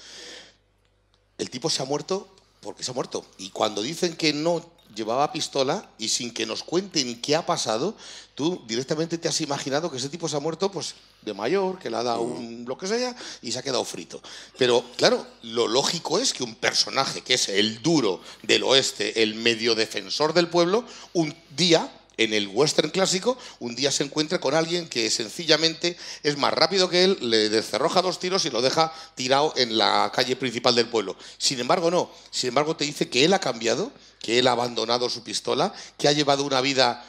el tipo se ha muerto porque se ha muerto. Y cuando dicen que no llevaba pistola y sin que nos cuenten qué ha pasado, tú directamente te has imaginado que ese tipo se ha muerto pues de mayor, que le ha dado un lo que sea y se ha quedado frito. Pero claro, lo lógico es que un personaje que es el duro del oeste, el medio defensor del pueblo, un día en el western clásico, un día se encuentra con alguien que sencillamente es más rápido que él, le descerroja 2 tiros y lo deja tirado en la calle principal del pueblo. Sin embargo, no. Sin embargo, te dice que él ha cambiado, que él ha abandonado su pistola, que ha llevado una vida,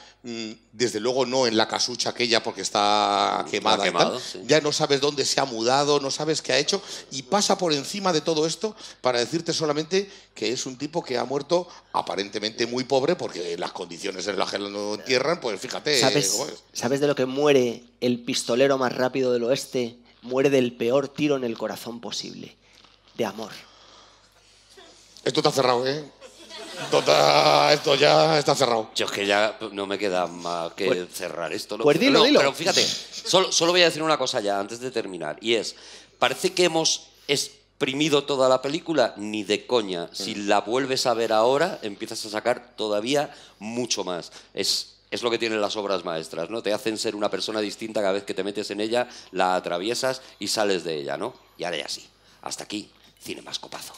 desde luego no en la casucha aquella porque está quemada y tal. Sí. Ya no sabes dónde se ha mudado, no sabes qué ha hecho, y pasa por encima de todo esto para decirte solamente que es un tipo que ha muerto aparentemente muy pobre porque las condiciones en las que lo entierran, pues fíjate. ¿Sabes de lo que muere el pistolero más rápido del oeste? Muere del peor tiro en el corazón posible. De amor. Esto está cerrado, ¿eh? Esto ya está cerrado. Yo es que ya no me queda más que cerrar esto. ¿No? Pues dilo. Pero fíjate, solo voy a decir una cosa ya antes de terminar. Y es, parece que hemos exprimido toda la película, ni de coña. Si la vuelves a ver ahora, empiezas a sacar todavía mucho más. Es lo que tienen las obras maestras, ¿no? Te hacen ser una persona distinta cada vez que te metes en ella, la atraviesas y sales de ella, ¿no? Y ahora ya sí. Hasta aquí, Cinemascopazo.